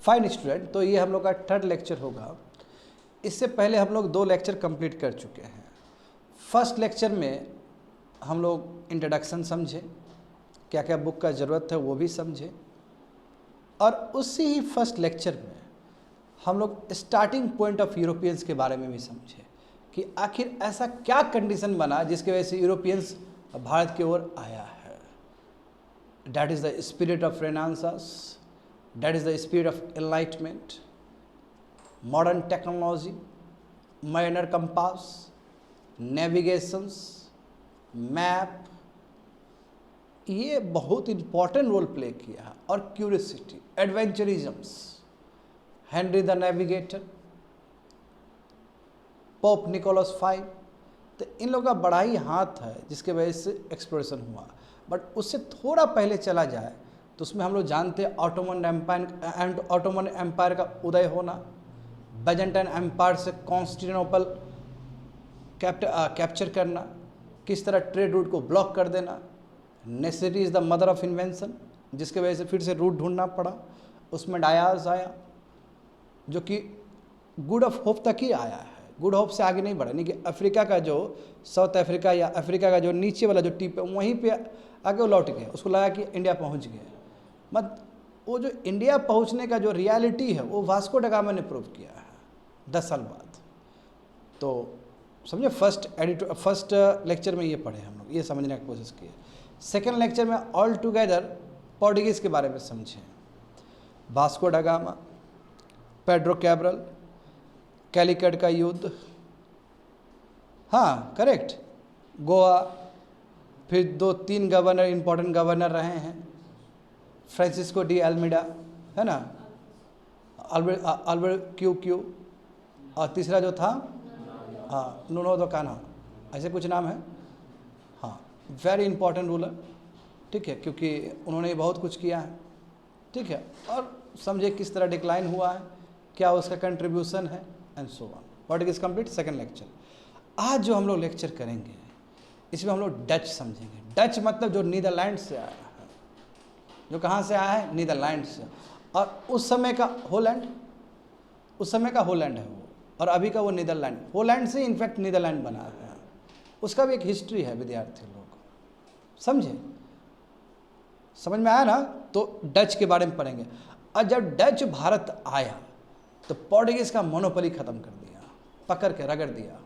Fine student, तो ये हम लोग का थर्ड लेक्चर होगा। इससे पहले हम लोग 2 लेक्चर कंप्लीट कर चुके हैं। फर्स्ट लेक्चर में हम लोग इंट्रोडक्शन समझे, क्या क्या बुक का ज़रूरत है वो भी समझे, और उसी ही फर्स्ट लेक्चर में हम लोग स्टार्टिंग पॉइंट ऑफ यूरोपियंस के बारे में भी समझे कि आखिर ऐसा क्या कंडीशन बना जिसकी वजह से यूरोपियंस भारत की ओर आया है। That is the spirit of Renaissance, that is the spirit of enlightenment, modern technology, mariner compass, navigations, map, ये बहुत इंपॉर्टेंट रोल प्ले किया है। और curiosity, adventurisms, Henry the navigator, Pope Nicholas V, तो इन लोगों का बड़ा ही हाथ है जिसके वजह से एक्सप्लोरेशन हुआ। बट उससे थोड़ा पहले चला जाए तो उसमें हम लोग जानते हैं ऑटोमन एम्पायर का उदय होना, बैजेंटाइन एम्पायर से कॉन्स्टेंटिनोपल कैप्चर करना, किस तरह ट्रेड रूट को ब्लॉक कर देना, necessity is the mother of invention, जिसके वजह से फिर से रूट ढूंढना पड़ा। उसमें डायास आया जो कि गुड ऑफ होप तक ही आया है, गुड होप से आगे नहीं बढ़ा। नहीं कि अफ्रीका का जो साउथ अफ्रीका या अफ्रीका का जो नीचे वाला जो टिप है वहीं पे आगे वो लौट गया, उसको लगा कि इंडिया पहुंच गए। मत वो जो इंडिया पहुंचने का जो रियलिटी है वो वास्को ड गामा ने प्रूव किया है 10 साल बाद। तो समझे, फर्स्ट लेक्चर में ये पढ़े हम लोग, ये समझने की कोशिश की। सेकेंड लेक्चर में ऑल टुगेदर पोर्टुगीज़ के बारे में समझें, Vasco da Gama, Pedro Cabral, Calicut का युद्ध, हाँ करेक्ट, गोवा, फिर 2-3 गवर्नर, इंपॉर्टेंट गवर्नर रहे हैं, फ्रांसिस्को डी अल्मीडा है ना, अल्बर्ट क्यू, और तीसरा जो था हाँ नुनो दो कान्हा, ऐसे कुछ नाम है। हाँ, वेरी इंपॉर्टेंट रूलर, ठीक है, क्योंकि उन्होंने बहुत कुछ किया है, ठीक है। और समझे किस तरह डिक्लाइन हुआ है, क्या उसका कंट्रीब्यूशन है, and so on. What is complete second lecture. आज जो हम लोग लेक्चर करेंगे इसमें हम लोग डच समझेंगे। डच मतलब जो नीदरलैंड से आया है, जो कहाँ से आया है, नीदरलैंड से। और उस समय का होलैंड, उस समय का होलैंड है वो, और अभी का वो नीदरलैंड। होलैंड से इनफैक्ट नीदरलैंड बना है, उसका भी एक हिस्ट्री है विद्यार्थी लोग, समझे, समझ में आया ना। तो डच के बारे में पढ़ेंगे। और जब डच भारत आया तो पोर्टुगीज़ का मोनोपोली ख़त्म कर दिया, पकड़ के रगड़ दिया।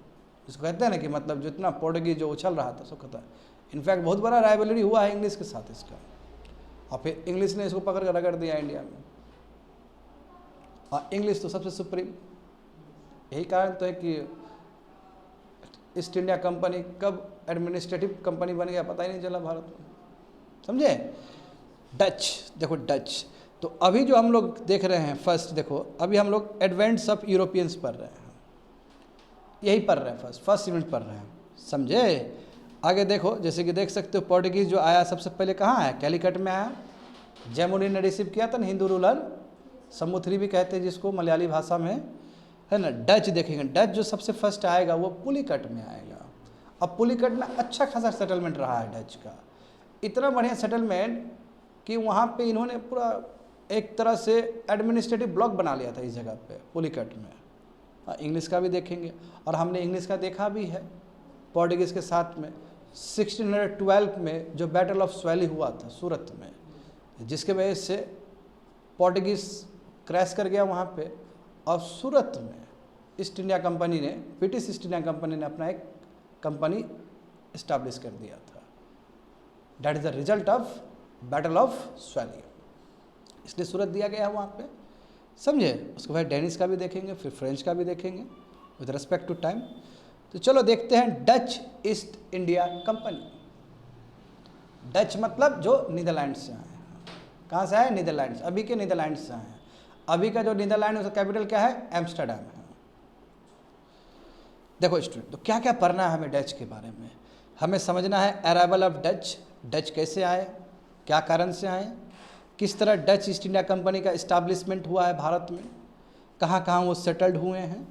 इसको कहते हैं ना कि मतलब जितना पोर्टुगीज जो उछल रहा था सो कहता है। इनफैक्ट बहुत बड़ा राइवलरी हुआ है इंग्लिश के साथ इसका, और फिर इंग्लिश ने इसको पकड़ कर रगड़ दिया इंडिया में। और इंग्लिश तो सबसे सुप्रीम, यही कारण तो है कि ईस्ट इंडिया कंपनी कब एडमिनिस्ट्रेटिव कंपनी बन गया पता ही नहीं चला भारत में, समझे। डच, देखो डच, तो अभी जो हम लोग देख रहे हैं फर्स्ट, देखो अभी हम लोग एडवेंट्स ऑफ यूरोपियंस पढ़ रहे हैं, यही पढ़ रहे हैं, फर्स्ट यूनिट पढ़ रहे हैं, समझे। आगे देखो, जैसे कि देख सकते हो पोर्टुगीज़ जो आया सबसे पहले कहाँ आया, कैलिकट में आया। जैमुनी ने रिसीव किया था ना, हिंदू रूलर, समुद्री भी कहते हैं जिसको मलयाली भाषा में, है ना। डच देखेंगे, डच जो सबसे फर्स्ट आएगा वो पुलिकट में आएगा। अब पुलिकट में अच्छा खासा सेटलमेंट रहा है डच का, इतना बढ़िया सेटलमेंट कि वहाँ पे इन्होंने पूरा एक तरह से एडमिनिस्ट्रेटिव ब्लॉक बना लिया था इस जगह पे पुलिकट में। इंग्लिश का भी देखेंगे, और हमने इंग्लिश का देखा भी है पोर्टुगीज़ के साथ में। 1612 में जो बैटल ऑफ स्वैली हुआ था सूरत में, जिसके वजह से पोर्टुगीज़ क्रैश कर गया वहाँ पे, और सूरत में ईस्ट इंडिया कंपनी ने, ब्रिटिश ईस्ट इंडिया कंपनी ने अपना एक कंपनी इस्टेब्लिश कर दिया था। That is the result of battle of Swally, इसलिए सूरत दिया गया है वहाँ पे, समझे। उसके बाद डेनिश का भी देखेंगे, फिर फ्रेंच का भी देखेंगे विद रिस्पेक्ट टू टाइम। तो चलो देखते हैं Dutch east India company. Dutch मतलब जो नीदरलैंड से आए हैं। कहाँ से आए, नीदरलैंड से, अभी के नीदरलैंड से आए हैं। अभी का जो नीदरलैंड है उसका कैपिटल क्या है, एम्स्टर्डम है। देखो स्टूडेंट, तो क्या क्या पढ़ना है हमें डच के बारे में। हमें समझना है अराइवल ऑफ डच, डच कैसे आए, क्या कारण से आए, किस तरह डच ईस्ट इंडिया कंपनी का इस्टेब्लिशमेंट हुआ है भारत में, कहाँ कहाँ वो सेटल्ड हुए हैं,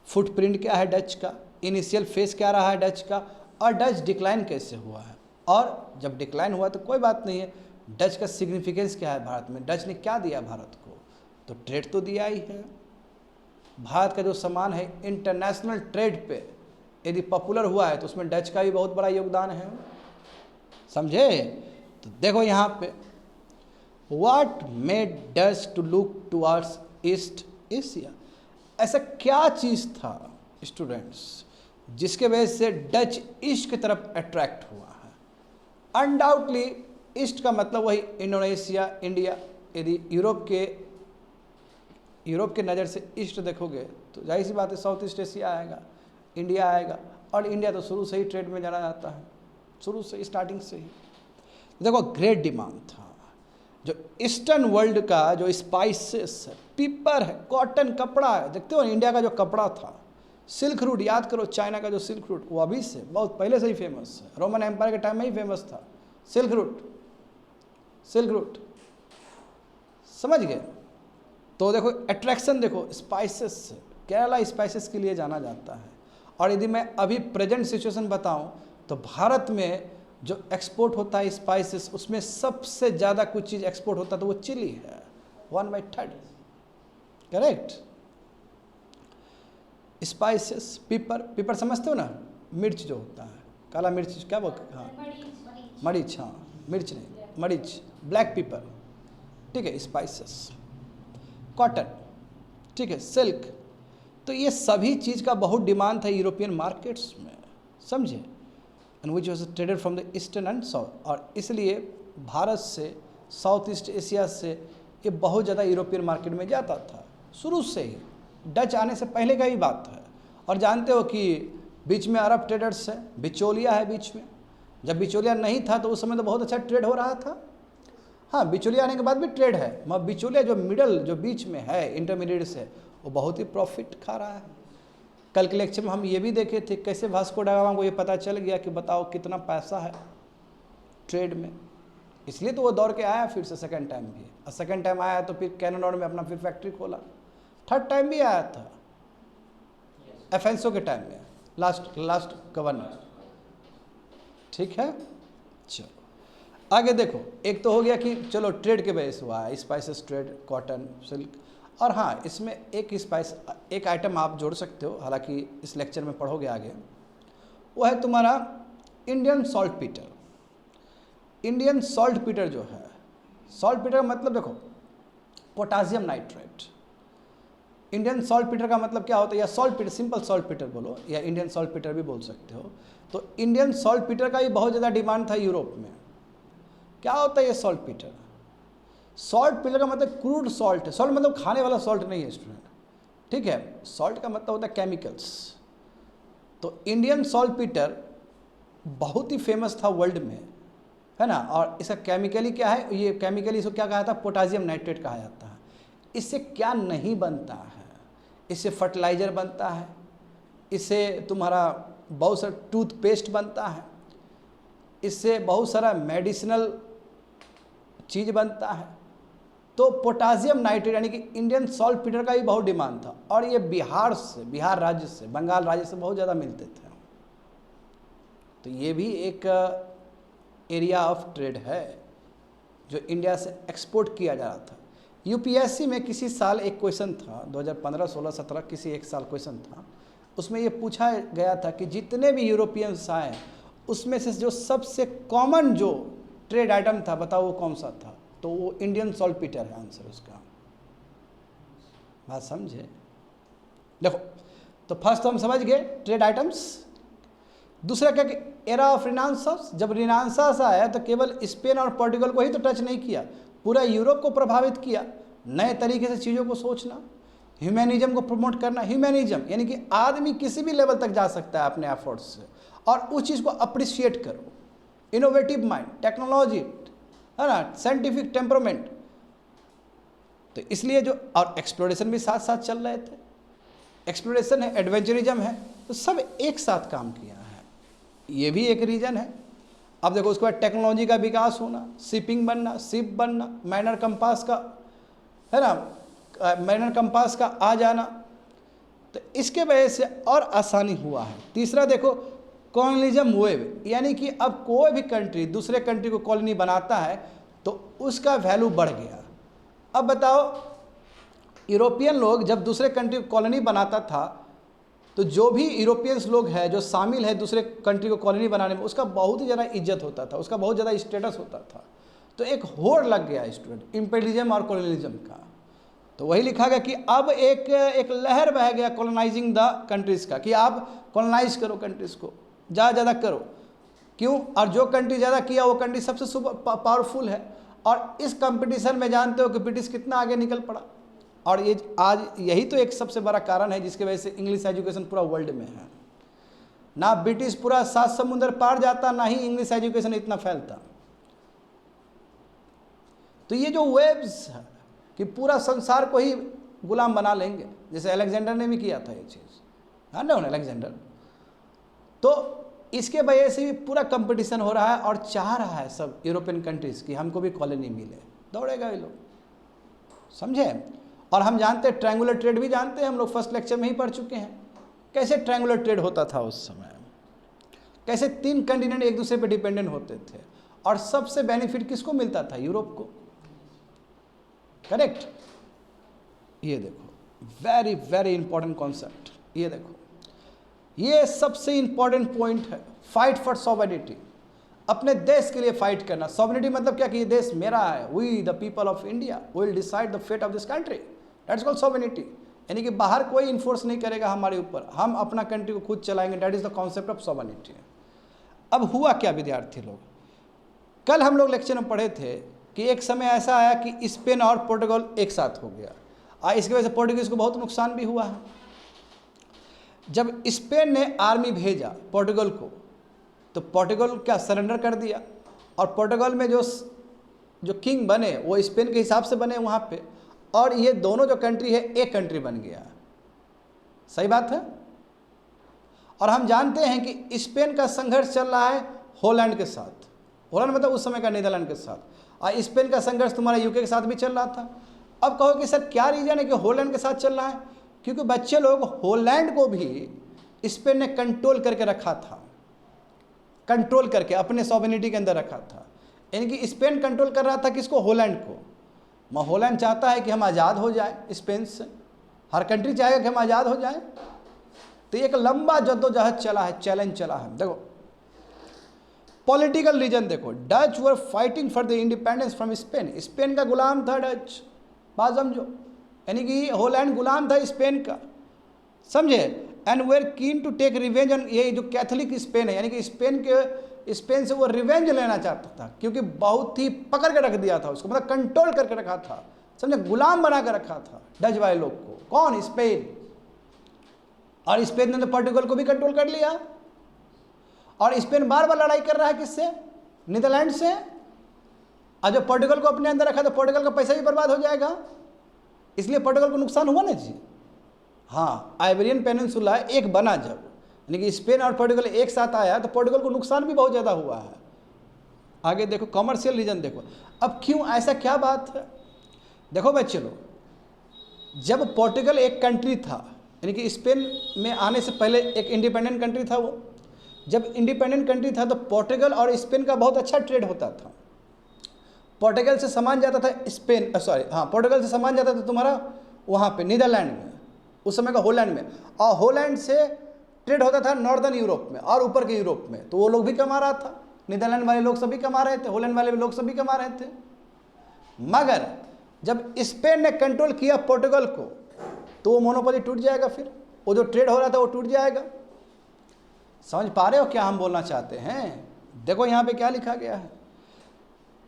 फुटप्रिंट क्या है डच का, इनिशियल फेस क्या रहा है डच का, और डच डिक्लाइन कैसे हुआ है। और जब डिक्लाइन हुआ तो कोई बात नहीं है, डच का सिग्निफिकेंस क्या है भारत में, डच ने क्या दिया भारत को, तो ट्रेड तो दिया ही है। भारत का जो सामान है इंटरनेशनल ट्रेड पे यदि पॉपुलर हुआ है तो उसमें डच का भी बहुत बड़ा योगदान है, समझे। तो देखो यहाँ पे what made Dutch to look towards East Asia, ऐसा क्या चीज़ था स्टूडेंट्स जिसके वजह से डच ईस्ट की तरफ अट्रैक्ट हुआ है। अनडाउटली ईस्ट का मतलब वही इंडोनेशिया, इंडिया। यदि यूरोप के नज़र से ईस्ट देखोगे तो जाहिर सी बात है साउथ ईस्ट एशिया आएगा, इंडिया आएगा। और इंडिया तो शुरू से ही ट्रेड में जाना जाता है, शुरू से स्टार्टिंग से ही। देखो ग्रेट डिमांड था। जो ईस्टर्न वर्ल्ड का जो स्पाइसेस है, पीपर है, कॉटन कपड़ा है, देखते हो इंडिया का जो कपड़ा था, सिल्क रूट, याद करो चाइना का जो सिल्क रूट, वो अभी से बहुत पहले से ही फेमस है, रोमन एम्पायर के टाइम में ही फेमस था सिल्क रूट, समझ गए। तो देखो अट्रैक्शन देखो स्पाइसेस से, केरला स्पाइसेस के लिए जाना जाता है। और यदि मैं अभी प्रेजेंट सिचुएशन बताऊं तो भारत में जो एक्सपोर्ट होता है स्पाइसेस, उसमें सबसे ज़्यादा कुछ चीज़ एक्सपोर्ट होता है तो वो चिली है, 1/3, करेक्ट। स्पाइसेस, पीपर समझते हो ना, मिर्च जो होता है, काला मिर्च, क्या वो, हाँ मरीच, हाँ मिर्च नहीं मरीच, ब्लैक पीपर, ठीक है। स्पाइसेस, कॉटन, ठीक है, सिल्क, तो ये सभी चीज़ का बहुत डिमांड था यूरोपियन मार्केट्स में, समझे। And which was traded from the eastern and south, और इसलिए भारत से, साउथ ईस्ट एशिया से ये बहुत ज़्यादा यूरोपियन मार्केट में जाता था शुरू से ही, डच आने से पहले का ही बात है। और जानते हो कि बीच में अरब ट्रेडर्स है, बिचौलिया है बीच में, जब बिचौलिया नहीं था तो उस समय तो बहुत अच्छा ट्रेड हो रहा था। हाँ, बिचौलिया आने के बाद भी ट्रेड है, मगर बिचौलिया जो मिडल, जो बीच में है, इंटरमीडिएट से, वो बहुत ही प्रॉफिट खा रहा है। कल के लेक्चर में हम ये भी देखे थे कैसे वास्को दा गामा को ये पता चल गया कि बताओ कितना पैसा है ट्रेड में, इसलिए तो वो दौड़ के आया फिर से सेकंड टाइम भी। और सेकंड टाइम आया तो फिर कैनाडा में अपना फिर फैक्ट्री खोला। थर्ड टाइम भी आया था एफेंसो के टाइम में, लास्ट गवर्नर, ठीक है। चलो आगे देखो, एक तो हो गया कि चलो ट्रेड के वजह से हुआ है, स्पाइसेस ट्रेड, कॉटन, सिल्क। और हाँ, इसमें एक आइटम आप जोड़ सकते हो, हालांकि इस लेक्चर में पढ़ोगे आगे, वो है तुम्हारा Indian salt Peter. Indian salt Peter जो है, सॉल्ट पीटर का मतलब देखो potassium nitrate. Indian salt Peter का मतलब क्या होता है, या salt Peter, simple salt Peter बोलो, या इंडियन सॉल्ट पीटर भी बोल सकते हो। तो इंडियन सॉल्ट पीटर का भी बहुत ज़्यादा डिमांड था यूरोप में। क्या होता है ये सॉल्ट पीटर? सॉल्ट पीटर का मतलब क्रूड सॉल्ट है। सॉल्ट मतलब खाने वाला सॉल्ट नहीं है स्टूडेंट, ठीक है। सॉल्ट का मतलब होता है केमिकल्स। तो इंडियन सॉल्ट पीटर बहुत ही फेमस था वर्ल्ड में, है ना। और इसका केमिकली क्या है, ये केमिकली इसको क्या कहा जाता है, पोटासियम नाइट्रेट कहा जाता है। इससे क्या नहीं बनता है, इससे फर्टिलाइज़र बनता है, इससे तुम्हारा बहुत सारा टूथपेस्ट बनता है, इससे बहुत सारा मेडिसिनल चीज़ बनता है। तो पोटासियम नाइट्रेट यानी कि इंडियन सॉल्ट पीटर का भी बहुत डिमांड था। और ये बिहार राज्य से, बंगाल राज्य से बहुत ज़्यादा मिलते थे। तो ये भी एक एरिया ऑफ ट्रेड है जो इंडिया से एक्सपोर्ट किया जा रहा था। यूपीएससी में किसी साल एक क्वेश्चन था, 2015, 16, 17 किसी एक साल क्वेश्चन था, उसमें ये पूछा गया था कि जितने भी यूरोपियंस आए उसमें से जो सबसे कॉमन जो ट्रेड आइटम था बताओ वो कौन सा था? तो वो इंडियन सॉल्ट पीटर है आंसर उसका। बात समझे? देखो, तो फर्स्ट तो हम समझ गए ट्रेड आइटम्स। दूसरा क्या कि एरा ऑफ रिनासांस, जब रिनासांस आया तो केवल स्पेन और पोर्टुगल को ही तो टच नहीं किया, पूरा यूरोप को प्रभावित किया। नए तरीके से चीज़ों को सोचना, ह्यूमैनिज्म को प्रमोट करना। ह्यूमैनिज्म यानी कि आदमी किसी भी लेवल तक जा सकता है अपने एफर्ट्स से, और उस चीज़ को अप्रिशिएट करो। इनोवेटिव माइंड, टेक्नोलॉजी, है ना, साइंटिफिक टेम्परामेंट। तो इसलिए जो, और एक्सप्लोरेशन भी साथ साथ चल रहे थे। एक्सप्लोरेशन है, एडवेंचरिज्म है, तो सब एक साथ काम किया है। ये भी एक रीजन है। अब देखो उसके बाद टेक्नोलॉजी का विकास होना, शिपिंग बनना, शिप बनना, माइनर कंपास का, है ना, माइनर कंपास का आ जाना, तो इसके वजह से और आसानी हुआ है। तीसरा देखो कॉलोनिज्म वेव, यानी कि अब कोई भी कंट्री दूसरे कंट्री को कॉलोनी बनाता है तो उसका वैल्यू बढ़ गया। अब बताओ यूरोपियन लोग जब दूसरे कंट्री को कॉलोनी बनाता था, तो जो भी यूरोपियंस लोग हैं जो शामिल है दूसरे कंट्री को कॉलोनी बनाने में, उसका बहुत ही ज़्यादा इज्जत होता था, उसका बहुत ज़्यादा स्टेटस होता था। तो एक होड़ लग गया स्टूडेंट इम्पेरियलिज्म और कॉलोनियलिज्म का। तो वही लिखा गया कि अब एक लहर बह गया कॉलोनाइजिंग द कंट्रीज़ का, कि आप कॉलोनाइज करो कंट्रीज़ को, ज़्यादा करो। क्यों? और जो कंट्री ज़्यादा किया वो कंट्री सबसे पावरफुल है। और इस कंपटीशन में जानते हो कि ब्रिटिश कितना आगे निकल पड़ा। और ये आज यही तो एक सबसे बड़ा कारण है जिसकी वजह से इंग्लिश एजुकेशन पूरा वर्ल्ड में है। ना ब्रिटिश पूरा 7 समुंदर पार जाता, ना ही इंग्लिश एजुकेशन इतना फैलता। तो ये जो वेव्स है कि पूरा संसार को ही गुलाम बना लेंगे, जैसे अलेक्जेंडर ने भी किया था ये चीज़, है ना अलेक्जेंडर। तो इसके वजह से भी पूरा कंपटीशन हो रहा है और चाह रहा है सब यूरोपियन कंट्रीज़ कि हमको भी कॉलोनी मिले, दौड़ेगा ये लोग, समझे। और हम जानते हैं ट्रायंगुलर ट्रेड भी जानते हैं, हम लोग फर्स्ट लेक्चर में ही पढ़ चुके हैं कैसे ट्रायंगुलर ट्रेड होता था उस समय, कैसे 3 कंटिनेंट एक दूसरे पे डिपेंडेंट होते थे और सबसे बेनिफिट किसको मिलता था? यूरोप को, करेक्ट। ये देखो वेरी वेरी इंपॉर्टेंट कॉन्सेप्ट, ये देखो ये सबसे इंपॉर्टेंट पॉइंट है, फाइट फॉर सॉवरेनिटी, अपने देश के लिए फाइट करना। सॉवरेनिटी मतलब क्या कि ये देश मेरा है, we the people of India will decide the fate of this country, that's called sovereignty. यानी कि बाहर कोई इन्फोर्स नहीं करेगा हमारे ऊपर, हम अपना कंट्री को खुद चलाएंगे, that is the concept of sovereignty. अब हुआ क्या विद्यार्थी लोग, कल हम लोग लेक्चर में पढ़े थे कि एक समय ऐसा आया कि स्पेन और पोर्टुगल एक साथ हो गया और इसकी वजह से पोर्टुगीज को बहुत नुकसान भी हुआ है। जब स्पेन ने आर्मी भेजा पोर्टुगल को, तो पोर्टुगल क्या सरेंडर कर दिया, और पोर्टुगल में जो किंग बने वो स्पेन के हिसाब से बने वहाँ पे, और ये दोनों जो कंट्री है एक कंट्री बन गया। सही बात है। और हम जानते हैं कि स्पेन का संघर्ष चल रहा है हॉलैंड के साथ, हॉलैंड मतलब उस समय का नीदरलैंड के साथ, और स्पेन का संघर्ष तुम्हारा यूके के साथ भी चल रहा था। अब कहो कि सर क्या रीजन है कि हॉलैंड के साथ चल रहा है? क्योंकि बच्चे लोग हॉलैंड को भी स्पेन ने कंट्रोल करके रखा था, कंट्रोल करके अपने सॉवरेनिटी के अंदर रखा था। यानी कि स्पेन कंट्रोल कर रहा था किसको? हॉलैंड को। हॉलैंड चाहता है कि हम आज़ाद हो जाए स्पेन से, हर कंट्री चाहेगा कि हम आज़ाद हो जाए। तो एक लंबा जद्दोजहद चला है, चैलेंज चला है। देखो पॉलिटिकल रीजन देखो, Dutch were fighting for the independence from Spain, Spain का गुलाम था डच, बात समझो, यानी कि हॉलैंड गुलाम था स्पेन का, समझे। And were keen to take revenge on, ये जो कैथोलिक स्पेन है, यानी कि स्पेन से वो रिवेंज लेना चाहता था, क्योंकि बहुत ही पकड़ के रख दिया था उसको, मतलब कंट्रोल करके रखा था, समझे, गुलाम बना कर रखा था डच वाले लोग को। कौन? स्पेन। और स्पेन ने तो पोर्टुगल को भी कंट्रोल कर लिया, और स्पेन बार बार लड़ाई कर रहा है किससे? नीदरलैंड से। और जब पोर्टुगल को अपने अंदर रखा तो पोर्टुगल का पैसा भी बर्बाद हो जाएगा, इसलिए पोर्टुगल को नुकसान हुआ ना जी। हाँ, आइबेरियन पेनिनसुला एक बना जब, यानी कि स्पेन और पोर्टुगल एक साथ आया तो पोर्टुगल को नुकसान भी बहुत ज़्यादा हुआ है। आगे देखो कॉमर्शियल रीजन देखो। अब क्यों ऐसा, क्या बात है? देखो बच्चे लोग, जब पोर्टुगल एक कंट्री था, यानी कि स्पेन में आने से पहले एक इंडिपेंडेंट कंट्री था, वो जब इंडिपेंडेंट कंट्री था तो पोर्टुगल और स्पेन का बहुत अच्छा ट्रेड होता था। पोर्टुगल से सामान जाता था स्पेन, पोर्टुगल से सामान जाता था तुम्हारा वहाँ पे नीदरलैंड में, उस समय का हॉलैंड में, और हॉलैंड से ट्रेड होता था नॉर्दर्न यूरोप में और ऊपर के यूरोप में। तो वो लोग भी कमा रहा था, नीदरलैंड वाले लोग सभी कमा रहे थे, हॉलैंड वाले लोग सभी कमा रहे थे। मगर जब स्पेन ने कंट्रोल किया पोर्टुगल को, तो वो मोनोपोली टूट जाएगा, फिर वो जो ट्रेड हो रहा था वो टूट जाएगा। समझ पा रहे हो क्या हम बोलना चाहते हैं? देखो यहाँ पे क्या लिखा गया है,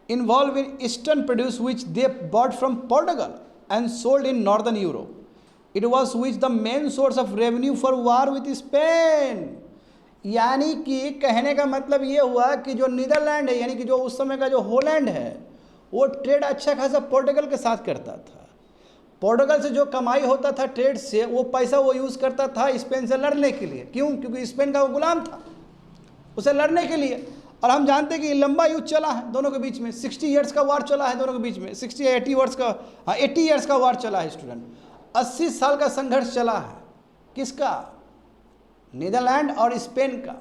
involve in eastern produce which they bought from Portugal and sold in northern Europe, it was which the main source of revenue for war with Spain. यानी कि कहने का मतलब ये हुआ कि जो नीदरलैंड है, यानी कि जो उस समय का जो हॉलैंड है, वो ट्रेड अच्छा खासा पोर्टुगल के साथ करता था। पोर्टुगल से जो कमाई होता था ट्रेड से, वो पैसा वो यूज़ करता था स्पेन से लड़ने के लिए। क्यों? क्योंकि स्पेन का वो गुलाम था, उसे लड़ने के लिए। और हम जानते हैं कि लंबा युद्ध चला है दोनों के बीच में, 60 ईयर्स का वार चला है दोनों के बीच में, 60 या 80 ईयर्स का, 80 ईयर्स का वार चला है स्टूडेंट। 80 साल का संघर्ष चला है, किसका? नीदरलैंड और स्पेन का।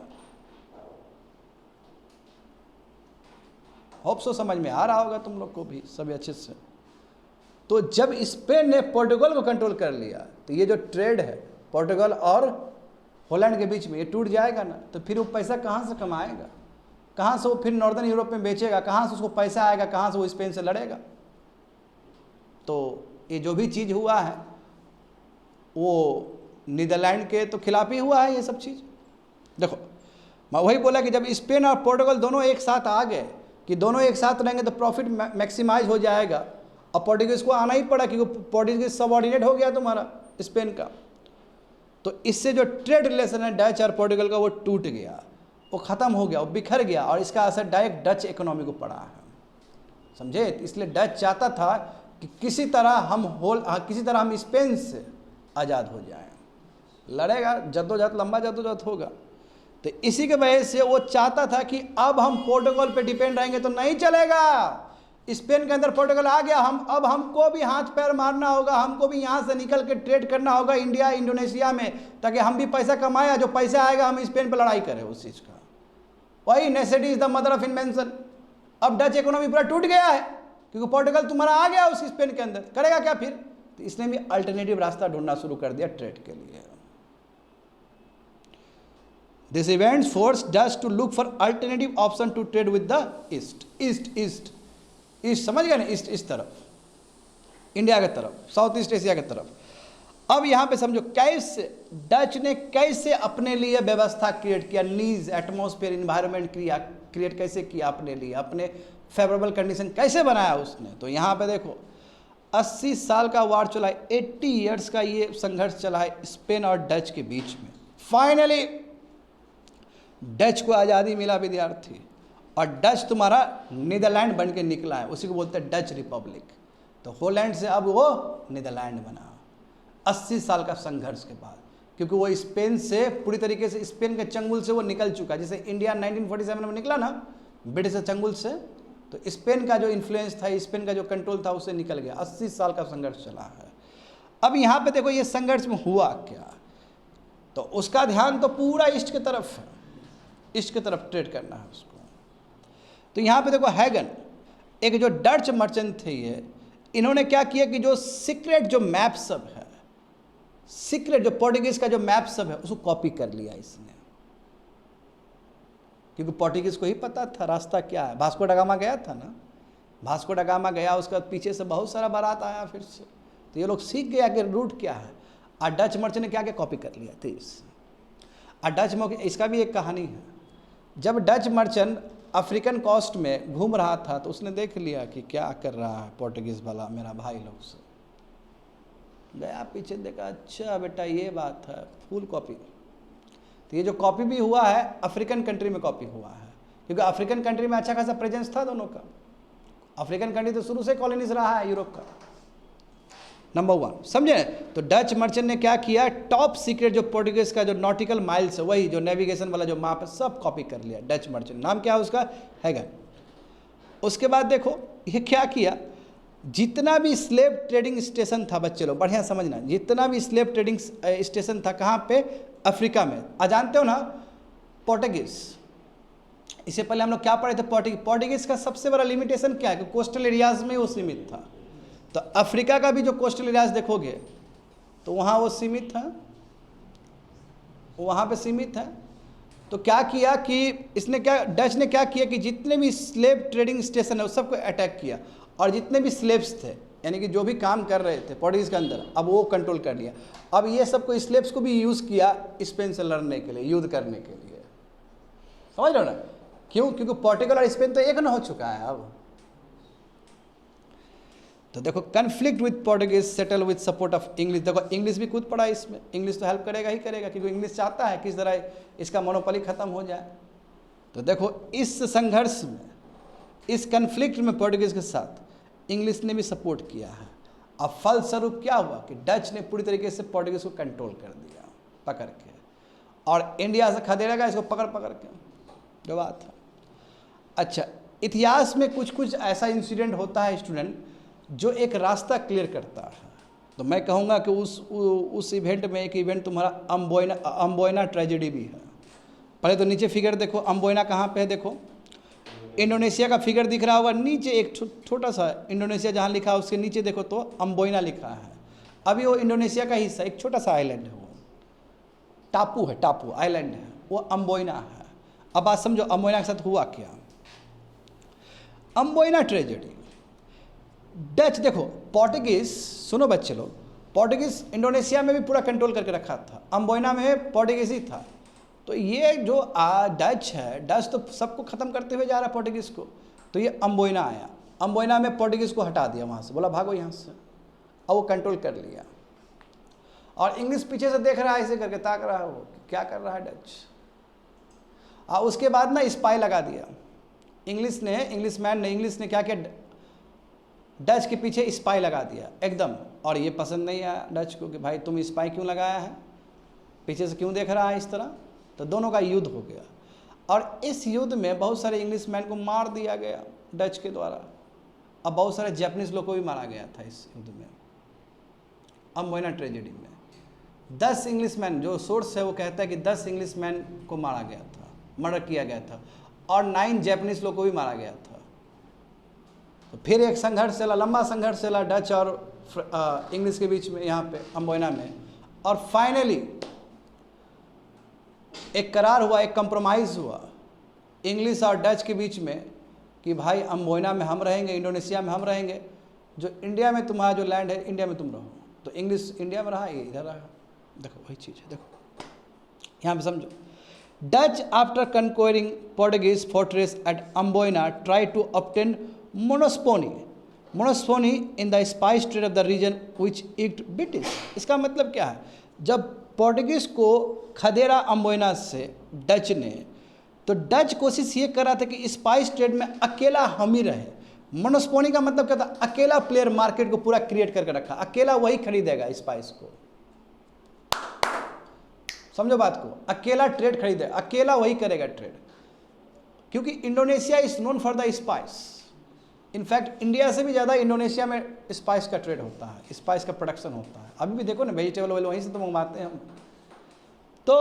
होप सो समझ में आ रहा होगा तुम लोग को भी सभी अच्छे से। तो जब स्पेन ने पोर्टुगल को कंट्रोल कर लिया तो ये जो ट्रेड है पोर्टुगल और हॉलैंड के बीच में ये टूट जाएगा ना, तो फिर वो पैसा कहाँ से कमाएगा, कहाँ से वो फिर नॉर्दर्न यूरोप में बेचेगा, कहाँ से उसको पैसा आएगा, कहाँ से वो स्पेन से लड़ेगा। तो ये जो भी चीज़ हुआ है वो नीदरलैंड के तो खिलाफ ही हुआ है ये सब चीज़। देखो मैं वही बोला कि जब स्पेन और पोर्टुगल दोनों एक साथ आ गए कि दोनों एक साथ रहेंगे तो प्रॉफिट मैक्सिमाइज हो जाएगा, और पोर्टुगीज को आना ही पड़ा क्योंकि पोर्टुगीज सबऑर्डिनेट हो गया तुम्हारा स्पेन का। तो इससे जो ट्रेड रिलेशन है डच और पोर्टुगल का वो टूट गया, वो ख़त्म हो गया, वो बिखर गया, और इसका असर डायरेक्ट डच इकोनॉमी को पड़ा है, समझे। इसलिए डच चाहता था कि किसी तरह हम स्पेन से आज़ाद हो जाएं, लड़ेगा, जद्दोजहद लंबा जद्दोजहद होगा। तो इसी के वजह से वो चाहता था कि अब हम पोर्टुगल पे डिपेंड रहेंगे तो नहीं चलेगा। स्पेन के अंदर पोर्टुगल आ गया, अब हमको भी हाथ पैर मारना होगा, हमको भी यहाँ से निकल के ट्रेड करना होगा इंडिया इंडोनेशिया में, ताकि हम भी पैसा कमाएं, जो पैसा आएगा हम स्पेन पर लड़ाई करें उस चीज़ का। वही necessity is the mother of invention. अब डच इकोनॉमी पूरा टूट गया है क्योंकि पोर्टुगल तुम्हारा आ गया उस स्पेन के अंदर, करेगा क्या फिर। तो इसने भी अल्टरनेटिव रास्ता ढूंढना शुरू कर दिया ट्रेड के लिए। This event force Dutch to look for alternative option to trade with the East. East समझ गए ना, ईस्ट तरफ, इंडिया की तरफ, साउथ ईस्ट एशिया की तरफ। अब यहाँ पे समझो कैसे डच ने कैसे अपने लिए व्यवस्था क्रिएट किया, नीज एटमॉस्फेयर इन्वायरमेंट क्रिएट कैसे किया अपने लिए, अपने फेवरेबल कंडीशन कैसे बनाया उसने। तो यहाँ पे देखो 80 साल का वार चला है, 80 ईयर्स का ये संघर्ष चला है स्पेन और डच के बीच में। फाइनली डच को आज़ादी मिला विद्यार्थी, और डच तुम्हारा नीदरलैंड बन के निकला है, उसी को बोलते हैं डच रिपब्लिक। तो हॉलैंड से अब वो नीदरलैंड बना 80 साल का संघर्ष के बाद, क्योंकि वो स्पेन से पूरी तरीके से स्पेन के चंगुल से वो निकल चुका है। जैसे इंडिया 1947 में निकला ना ब्रिटिश चंगुल से, तो स्पेन का जो इन्फ्लुएंस था, स्पेन का जो कंट्रोल था, उससे निकल गया। 80 साल का संघर्ष चला है। अब यहाँ पे देखो ये संघर्ष में हुआ क्या, तो उसका ध्यान तो पूरा ईस्ट की तरफ है, ईस्ट की तरफ ट्रेड करना है उसको। तो यहाँ पे देखो हैगन एक जो डच मर्चेंट थे ये, इन्होंने क्या किया कि जो सीक्रेट जो मैप सब है, सीक्रेट जो पोर्टुगीज का जो मैप सब है उसको कॉपी कर लिया इसने, क्योंकि पोर्टुगीज को ही पता था रास्ता क्या है। वास्को दा गामा गया था ना, वास्को दा गामा गया, उसके बाद पीछे से बहुत सारा बारात आया फिर से, तो ये लोग सीख गया कि रूट क्या है। और डच मर्चेंट ने क्या क्या कॉपी कर लिया थे इस। और डच इसका भी एक कहानी है। जब डच मर्चेंट अफ्रीकन कोस्ट में घूम रहा था तो उसने देख लिया कि क्या कर रहा है पोर्टुगीज़ वाला मेरा भाई लोग से, गया पीछे देखा, अच्छा बेटा ये बात है, फुल कॉपी। तो ये जो कॉपी भी हुआ है अफ्रीकन कंट्री में कॉपी हुआ है, क्योंकि अफ्रीकन कंट्री में अच्छा खासा प्रेजेंस था दोनों का। अफ्रीकन कंट्री तो शुरू से कॉलोनीज रहा है यूरोप का, नंबर 1, समझे। तो डच मर्चेंट ने क्या किया, टॉप सीक्रेट जो पोर्टुगीज का जो नॉटिकल माइल्स है, वही जो नेविगेशन वाला जो मैप है, सब कॉपी कर लिया डच मर्चेंट। नाम क्या है उसका, हैगन। उसके बाद देखो ये क्या किया, जितना भी स्लेव ट्रेडिंग स्टेशन था, बच्चे लोग बढ़िया समझना, जितना भी स्लेव ट्रेडिंग स्टेशन था, कहाँ पे, अफ्रीका में। जानते हो ना पोर्टुगीज, इससे पहले हम लोग क्या पढ़े थे, पोर्टुगीज का सबसे बड़ा लिमिटेशन क्या है कि कोस्टल एरियाज में वो सीमित था। तो अफ्रीका का भी जो कोस्टल एरियाज देखोगे तो वहाँ वो सीमित है, वहाँ पे सीमित है। तो क्या किया कि इसने क्या, डच ने क्या किया कि जितने भी स्लेव ट्रेडिंग स्टेशन है उस सबको अटैक किया, और जितने भी स्लेव्स थे, यानी कि जो भी काम कर रहे थे पोर्टुगीज के अंदर, अब वो कंट्रोल कर लिया। अब ये सबको स्लेव्स को भी यूज़ किया स्पेन से लड़ने के लिए, युद्ध करने के लिए, समझ लो ना। क्यों, क्योंकि पोर्टुगल और स्पेन तो एक न हो चुका है अब। तो देखो conflict with Portuguese settle with support of English. देखो इंग्लिश भी कूद पड़ा इसमें, इंग्लिश तो हेल्प करेगा ही करेगा, क्योंकि इंग्लिश चाहता है किस तरह इसका मोनोपोली खत्म हो जाए। तो देखो इस संघर्ष में, इस कन्फ्लिक्ट में पोर्टुगीज के साथ इंग्लिश ने भी सपोर्ट किया है। अब फलस्वरूप क्या हुआ कि डच ने पूरी तरीके से पोर्टुगीज को कंट्रोल कर दिया पकड़ के, और इंडिया से खदेड़ेगा इसको पकड़ पकड़ के, जो बात है। अच्छा, इतिहास में कुछ कुछ ऐसा इंसिडेंट होता है स्टूडेंट जो एक रास्ता क्लियर करता है। तो मैं कहूँगा कि उस इवेंट में एक इवेंट तुम्हारा अम्बोयना ट्रेजेडी भी है। पहले तो नीचे फिगर देखो, अम्बोयना कहाँ पे है, देखो इंडोनेशिया का फिगर दिख रहा होगा नीचे, एक छोटा सा इंडोनेशिया जहाँ लिखा है उसके नीचे देखो तो अम्बोइना लिखा है। अभी वो इंडोनेशिया का हिस्सा, एक छोटा सा आइलैंड है, वो टापू है, टापू आइलैंड है, वो अम्बोइना है। अब बात समझो अम्बोइना के साथ हुआ क्या। अम्बोइना ट्रेजेडी, डच, देखो पोर्टुगीज, सुनो बच्चे लोग, पोर्टुगीज इंडोनेशिया में भी पूरा कंट्रोल करके रखा था, अम्बोइना में पोर्टुगीज ही था। तो ये जो डच है, डच तो सबको ख़त्म करते हुए जा रहा है पोर्टुगीज़ को, तो ये अम्बोइना आया, अम्बोइना में पोर्टुगीज़ को हटा दिया वहाँ से, बोला भागो यहाँ से, और वो कंट्रोल कर लिया। और इंग्लिश पीछे से देख रहा है, ऐसे करके ताक रहा है वो, क्या कर रहा है डच। और उसके बाद ना स्पाई लगा दिया इंग्लिश ने क्या किया, डच के पीछे स्पाई लगा दिया एकदम। और ये पसंद नहीं आया डच को कि भाई तुम स्पाई क्यों लगाया है, पीछे से क्यों देख रहा है इस तरह। तो दोनों का युद्ध हो गया, और इस युद्ध में बहुत सारे इंग्लिशमैन को मार दिया गया डच के द्वारा, अब बहुत सारे जापानीज लोग को भी मारा गया था इस युद्ध में, अम्बोइना ट्रेजेडी में। 10 इंग्लिशमैन, जो सोर्स है वो कहता है कि 10 इंग्लिशमैन को मारा गया था, मर्डर किया गया था, और 9 जापानीज लोग को भी मारा गया था। तो फिर एक संघर्ष चला, लंबा संघर्ष चला डच और इंग्लिश के बीच में यहाँ पे अम्बोइना में, और फाइनली एक करार हुआ, एक कंप्रोमाइज़ हुआ इंग्लिश और डच के बीच में कि भाई अम्बोइना में हम रहेंगे, इंडोनेशिया में हम रहेंगे, जो इंडिया में तुम्हारा जो लैंड है इंडिया में तुम रहो। तो इंग्लिश इंडिया में रहा, ये इधर रहा। देखो वही चीज़ है, देखो यहाँ पे समझो। Dutch after conquering Portuguese fortress at Amboina try to obtain monopoly in the spice trade of the region which evicted British. इसका मतलब क्या है, जब पोर्टुगीज को खदेरा अम्बोइना से डच ने, तो डच कोशिश ये कर रहा था कि स्पाइस ट्रेड में अकेला हम ही रहे। मोनोस्पोनी का मतलब क्या था, अकेला प्लेयर मार्केट को पूरा क्रिएट करके रखा, अकेला वही खरीदेगा स्पाइस को, समझो बात को, अकेला ट्रेड खरीदेगा, अकेला वही करेगा ट्रेड, क्योंकि Indonesia is known for the spice. In fact India से भी ज़्यादा इंडोनेशिया में स्पाइस का ट्रेड होता है, स्पाइस का प्रोडक्शन होता है। अभी भी देखो ना, वेजिटेबल ऑयल वहीं से तो मंगवाते हैं हम। तो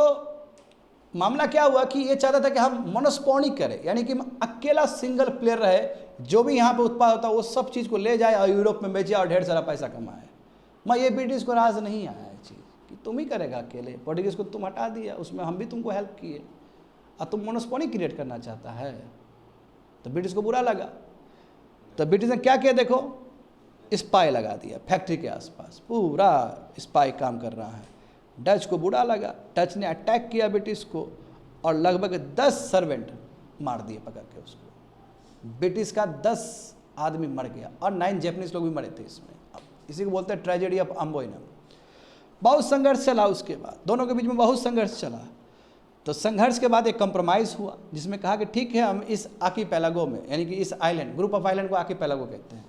मामला क्या हुआ कि ये चाहता था कि हम मोनोस्पोनी करें, यानी कि अकेला सिंगल प्लेयर रहे, जो भी यहाँ पे उत्पाद होता है वो सब चीज़ को ले जाए और यूरोप में बेचे और ढेर सारा पैसा कमाए। मैं ये ब्रिटिश को राज नहीं आया है चीज़ कि तुम ही करेगा अकेले, पोर्टुगीज को तुम हटा दिया, उसमें हम भी तुमको हेल्प किए, और तुम मोनोस्पोनी क्रिएट करना चाहता है। तो ब्रिटिश को बुरा लगा, तो ब्रिटिश ने क्या किया, देखो स्पाई लगा दिया फैक्ट्री के आसपास, पूरा स्पाई काम कर रहा है। डच को बुरा लगा, डच ने अटैक किया ब्रिटिश को, और लगभग 10 सर्वेंट मार दिए पकड़ के उसको। ब्रिटिश का 10 आदमी मर गया, और 9 जापानीज लोग भी मरे थे इसमें। इसी को बोलते हैं ट्रेजेडी ऑफ अम्बोइना। बहुत संघर्ष चला, उसके बाद दोनों के बीच में बहुत संघर्ष चला। तो संघर्ष के बाद एक कंप्रोमाइज़ हुआ, जिसमें कहा कि ठीक है, हम इस आर्किपेलागो में, यानी कि इस आइलैंड, ग्रुप ऑफ आइलैंड को आर्किपेलागो कहते हैं,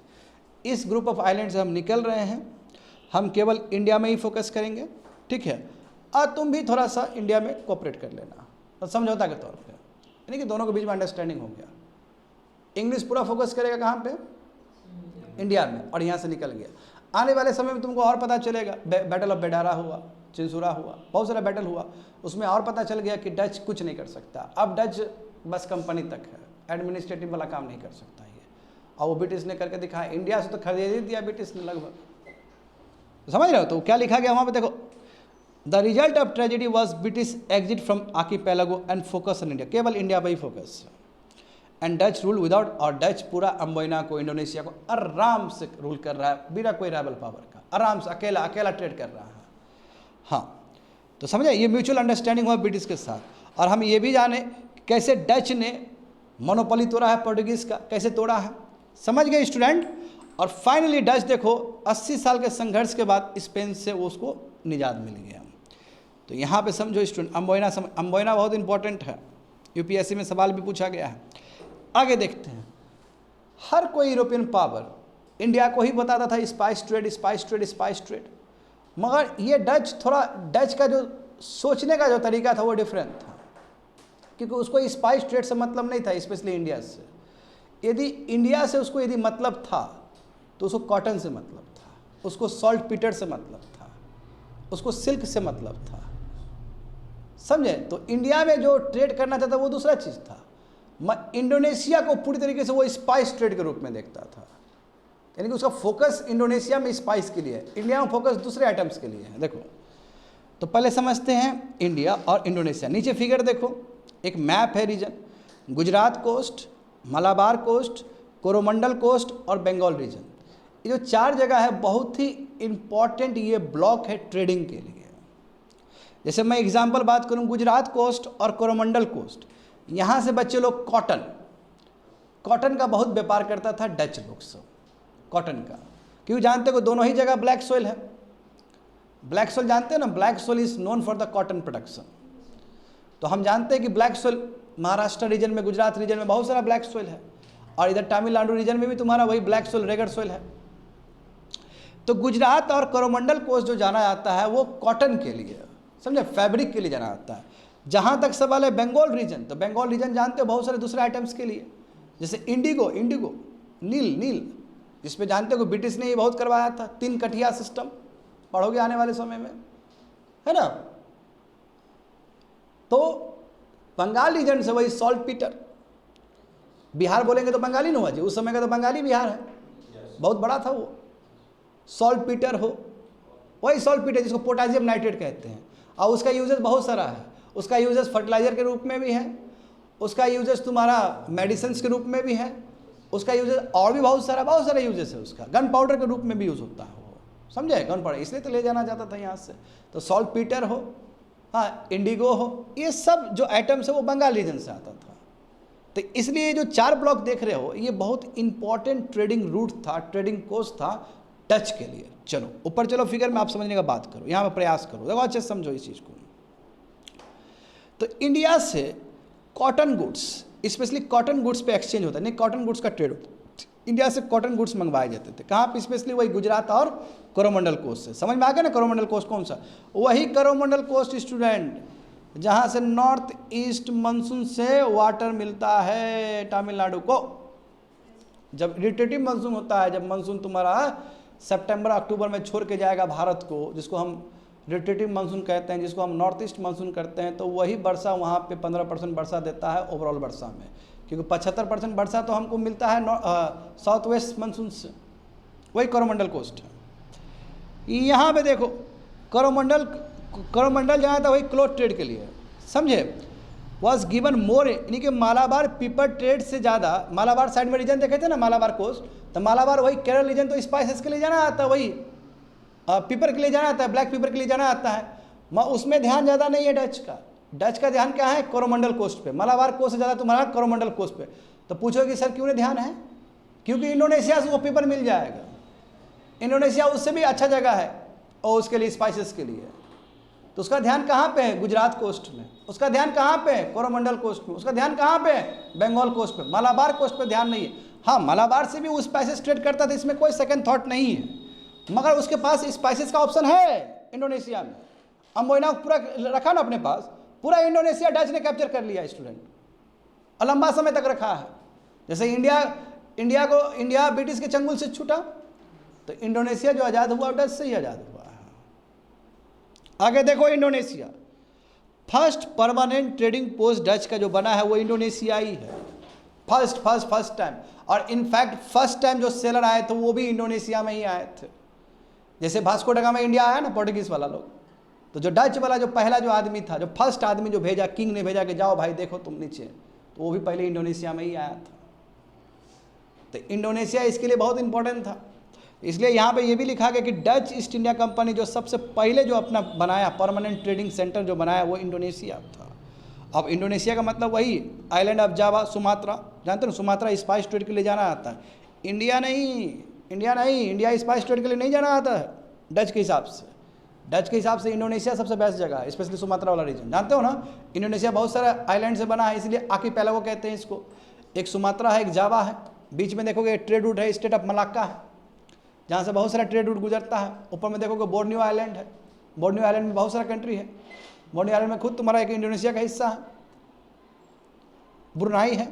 इस ग्रुप ऑफ आइलैंड से हम निकल रहे हैं, हम केवल इंडिया में ही फोकस करेंगे, ठीक है, और तुम भी थोड़ा सा इंडिया में कोऑपरेट कर लेना, तो समझौता के तौर पे, यानी कि दोनों के बीच में अंडरस्टैंडिंग हो गया। इंग्लिश पूरा फोकस करेगा कहाँ पे, इंडिया में, और यहाँ से निकल गया। आने वाले समय में तुमको और पता चलेगा, बैटल ऑफ बेडारा हुआ, चिंसुरा हुआ, बहुत सारा बैटल हुआ, उसमें और पता चल गया कि डच कुछ नहीं कर सकता। अब डच बस कंपनी तक है, एडमिनिस्ट्रेटिव वाला काम नहीं कर सकता ये, और वो ब्रिटिश ने करके दिखाया। इंडिया से तो खरीद ही दिया ब्रिटिश ने लगभग, समझ रहे हो। तो क्या लिखा गया वहाँ पे, देखो, the result of tragedy was British exit from archipelago and focus on India, केवल इंडिया पर ही focus, and Dutch rule without, और डच पूरा अम्बोइना को, इंडोनेशिया को आराम से रूल कर रहा है, बिना कोई राइवल पावर का, आराम से अकेला अकेला ट्रेड कर रहा है। हाँ, तो समझे, ये म्यूचुअल अंडरस्टैंडिंग हुआ ब्रिटिश के साथ। और हम ये भी जाने कैसे डच ने मोनोपोली तोड़ा है पोर्टुगीज़ का, कैसे तोड़ा है, समझ गए स्टूडेंट। और फाइनली डच देखो 80 साल के संघर्ष के बाद स्पेन से वो उसको निजात मिल गया। तो यहाँ पे समझो स्टूडेंट, अम्बोइना बहुत इंपॉर्टेंट है, यूपीएससी में सवाल भी पूछा गया है। आगे देखते हैं, हर कोई यूरोपियन पावर इंडिया को ही बताता था spice trade, spice trade, spice trade, मगर ये डच का जो सोचने का जो तरीका था वो डिफरेंट था, क्योंकि उसको स्पाइस ट्रेड से मतलब नहीं था, स्पेशली इंडिया से। यदि इंडिया से उसको यदि मतलब था तो उसको कॉटन से मतलब था, उसको सॉल्ट पीटर से मतलब था, उसको सिल्क से मतलब था, समझे। तो इंडिया में जो ट्रेड करना चाहता वो दूसरा चीज़ था, मैं इंडोनेशिया को पूरी तरीके से वो स्पाइस ट्रेड के रूप में देखता था, यानी कि उसका फोकस इंडोनेशिया में स्पाइस के लिए है, इंडिया में फोकस दूसरे आइटम्स के लिए है। देखो तो पहले समझते हैं इंडिया और इंडोनेशिया। नीचे फिगर देखो, एक मैप है region, Gujarat coast, Malabar coast, Coromandel coast और बंगाल रीजन। ये जो 4 जगह है बहुत ही इम्पॉर्टेंट ये ब्लॉक है ट्रेडिंग के लिए। जैसे मैं एग्जांपल बात करूं, गुजरात कोस्ट और कोरोमंडल कोस्ट, यहाँ से बच्चे लोग कॉटन का बहुत व्यापार करता था डच लोग सब, कॉटन का, क्योंकि जानते हो दोनों ही जगह ब्लैक सोइल है। ब्लैक सोइल जानते हैं ना, black soil is known for the cotton production. तो हम जानते हैं कि ब्लैक सोइल महाराष्ट्र रीजन में, गुजरात रीजन में बहुत सारा ब्लैक सोइल है, और इधर तमिलनाडु रीजन में भी तुम्हारा वही ब्लैक सोइल, रेगड सोइल है। तो गुजरात और कोरोमंडल कोस्ट जो जाना जाता है वो कॉटन के लिए, समझे, फैब्रिक के लिए जाना जाता है। जहाँ तक सवाल है बंगाल रीजन, तो बंगाल रीजन जानते हो बहुत सारे दूसरे आइटम्स के लिए, जैसे इंडिगो, नील, जिसमें जानते हो ब्रिटिश ने ये बहुत करवाया था, 3 कठिया सिस्टम, पढ़ोगे आने वाले समय में, है ना। तो बंगाल रीजन से वही सॉल्ट पीटर, बिहार बोलेंगे तो बंगाली नहीं हुआ जी, उस समय का तो बंगाली बिहार है, बहुत बड़ा था वो। सॉल्ट पीटर हो, वही सॉल्ट पीटर जिसको पोटासियम नाइट्रेट कहते हैं, और उसका यूजेस बहुत सारा है। उसका यूजेस फर्टिलाइजर के रूप में भी है, उसका यूजेस तुम्हारा मेडिसिन के रूप में भी है, उसका यूजेस और भी बहुत सारा यूजेस है उसका। गन पाउडर के रूप में भी यूज़ होता है वो, समझे, गन पाउडर, इसलिए तो ले जाना चाहता था यहाँ से। तो सॉल्ट पीटर हो, हाँ, इंडिगो हो, ये सब जो आइटम्स है वो बंगाल रीजन से आता था। तो इसलिए जो 4 ब्लॉक देख रहे हो ये बहुत इंपॉर्टेंट ट्रेडिंग रूट था, ट्रेडिंग कोस्ट था डच के लिए। चलो ऊपर चलो, फिगर में आप समझने का बात करो, यहाँ पर प्रयास करो, देखो अच्छे से समझो इस चीज़ को। तो इंडिया से cotton goods, specially cotton goods पे एक्सचेंज होता है, नहीं कॉटन गुड्स का ट्रेड होता है। इंडिया से कॉटन गुड्स मंगवाए जाते थे, कहाँ पे, स्पेशली वही गुजरात और कोरोमंडल कोस्ट से। समझ में आ गया ना, कोरोमंडल कोस्ट कौन सा, वही कोरोमंडल कोस्ट स्टूडेंट जहाँ से नॉर्थ ईस्ट मानसून से वाटर मिलता है तमिलनाडु को। जब रिटेटिव मानसून होता है, जब मानसून तुम्हारा सितंबर अक्टूबर में छोड़ के जाएगा भारत को, जिसको हम रिटेटिव मानसून कहते हैं, जिसको हम नॉर्थ ईस्ट मानसून करते हैं, तो वही वर्षा वहाँ पे 15% वर्षा देता है ओवरऑल वर्षा में, क्योंकि 75% वर्षा तो हमको मिलता है साउथ वेस्ट मानसून से, वही कोरोमंडल कोस्ट है। यहाँ पे देखो कोरोमंडल जहाँ था वही क्लोथ ट्रेड के लिए, समझे, वॉज गिवन मोर, यानी कि मालाबार पीपर ट्रेड से ज़्यादा, मालाबार साइड में रीजन देखे थे ना, मालाबार कोस्ट, तो मालाबार वही केरल रीजन, तो स्पाइसेस के लिए जाना आता है, वही पीपर के लिए जाना आता है, ब्लैक पीपर के लिए जाना आता है। उसमें ध्यान ज़्यादा नहीं है डच का ध्यान क्या है, कोरोमंडल कोस्ट पे, मालाबार कोस्ट से ज़्यादा तुम्हारा कोरोमंडल कोस्ट पे। तो पूछोगे सर क्यों नहीं ध्यान है, क्योंकि इंडोनेशिया से वो पीपर मिल जाएगा, इंडोनेशिया उससे भी अच्छा जगह है और उसके लिए स्पाइसेस के लिए। तो उसका ध्यान कहाँ पे है, गुजरात कोस्ट में, उसका ध्यान कहाँ पे है, कोरोमंडल कोस्ट में, उसका ध्यान कहाँ पे है, बंगाल कोस्ट पे, मालाबार कोस्ट पे ध्यान नहीं है। हाँ, मालाबार से भी वो स्पाइसेस ट्रेड करता था, इसमें कोई सेकंड थॉट नहीं है, मगर उसके पास स्पाइसेस का ऑप्शन है इंडोनेशिया में। अम्बोइना पूरा रखा ना अपने पास, पूरा इंडोनेशिया डच ने कैप्चर कर लिया स्टूडेंट, और लंबा समय तक रखा है। जैसे इंडिया ब्रिटिश के चंगुल से छूटा, तो इंडोनेशिया जो आज़ाद हुआ डच से ही आज़ाद हुआ है। आगे देखो, Indonesia first permanent trading post Dutch का जो बना है वो इंडोनेशिया ही है, फर्स्ट टाइम। और इनफैक्ट फर्स्ट टाइम जो सेलर आए थे वो भी इंडोनेशिया में ही आए थे। जैसे वास्को ड गामा इंडिया आया ना, पोर्टुगीज़ वाला लोग, तो जो डच वाला जो पहला जो आदमी था, जो फर्स्ट आदमी जो भेजा, किंग ने भेजा कि जाओ भाई देखो तुम नीचे, तो वो भी पहले इंडोनेशिया में ही आया था। तो इंडोनेशिया इसके लिए बहुत इंपॉर्टेंट था। इसलिए यहाँ पे ये भी लिखा गया कि डच ईस्ट इंडिया कंपनी जो सबसे पहले जो अपना बनाया परमानेंट ट्रेडिंग सेंटर जो बनाया वो इंडोनेशिया था। अब इंडोनेशिया का मतलब वही आइलैंड ऑफ जावा, सुमात्रा, जानते हो सुमात्रा स्पाइस ट्रेड के लिए जाना आता है। इंडिया नहीं, इंडिया स्पाइस ट्रेड के लिए नहीं जाना आता है डच के हिसाब से। डच के हिसाब से इंडोनेशिया सबसे बेस्ट जगह है, स्पेशली सुमात्रा वाला रीजन। जानते हो ना, इंडोनेशिया बहुत सारा आइलैंड से बना है, इसलिए आर्किपेलागो कहते हैं इसको। एक सुमात्रा है, एक जावा है, बीच में देखोगे ट्रेड रूट है, स्टेट ऑफ मलाक्का है, जहाँ से बहुत सारा ट्रेड रूट गुजरता है। ऊपर में देखोगे बोर्नियो आइलैंड है, बोर्नियो आइलैंड में बहुत सारा कंट्री है। बोर्नियो आइलैंड में खुद तुम्हारा एक इंडोनेशिया का हिस्सा है, ब्रुनाई है,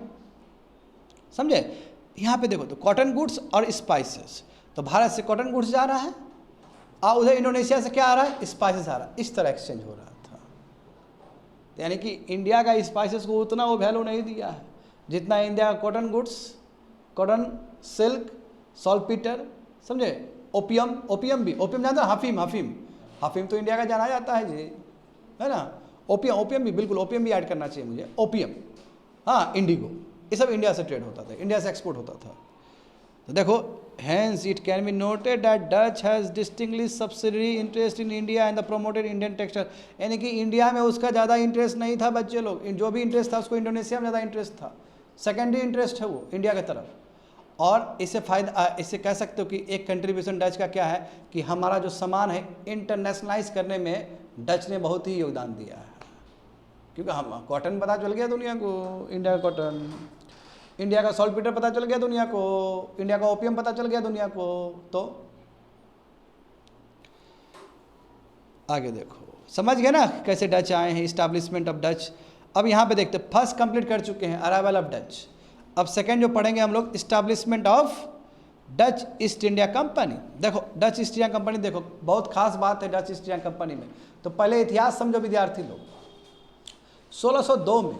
समझे। यहाँ पे देखो तो कॉटन गुड्स और स्पाइसेस, तो भारत से कॉटन गुड्स जा रहा है और उधर इंडोनेशिया से क्या आ रहा है, स्पाइसेस आ रहा है। इस तरह एक्सचेंज हो रहा था। यानी कि इंडिया का स्पाइसेस को उतना वो वैल्यू नहीं दिया है, जितना इंडिया का cotton goods, cotton, silk, saltpetre, समझे, ओपियम, ओपियम भी, ओपियम जानते हो, हफीम, हफीम, हफीम तो इंडिया का जाना जाता है जी, है ना। ओपियम, ओपियम भी, बिल्कुल ओपियम भी ऐड करना चाहिए मुझे, ओपियम, हाँ, इंडिगो, ये सब इंडिया से ट्रेड होता था, इंडिया से एक्सपोर्ट होता था। तो देखो, hence it can be noted that Dutch has distinctly subsidiary interest in India and the promoted Indian textile, यानी कि इंडिया में उसका ज़्यादा इंटरेस्ट नहीं था बच्चे लोग, जो भी इंटरेस्ट था उसको इंडोनेशिया में ज़्यादा इंटरेस्ट था, सेकेंडरी इंटरेस्ट है वो इंडिया की तरफ। और इससे फ़ायदा, इससे कह सकते हो कि एक कंट्रीब्यूशन डच का क्या है कि हमारा जो सामान है इंटरनेशनलाइज करने में डच ने बहुत ही योगदान दिया है, क्योंकि हम कॉटन पता चल गया दुनिया को, इंडिया का कॉटन, इंडिया का सॉल्टपीटर पता चल गया दुनिया को, इंडिया का ओपियम पता चल गया दुनिया को। तो आगे देखो, समझ गए ना कैसे डच आए हैं, इस्टेब्लिशमेंट ऑफ डच। अब यहाँ पे देखते, फर्स्ट कंप्लीट कर चुके हैं, अराइवल ऑफ डच। अब सेकंड जो पढ़ेंगे हम लोग, establishment of Dutch east India company. देखो डच ईस्ट इंडिया कंपनी, देखो बहुत खास बात है डच ईस्ट इंडिया कंपनी में। तो पहले इतिहास समझो विद्यार्थी लोग, 1602 में,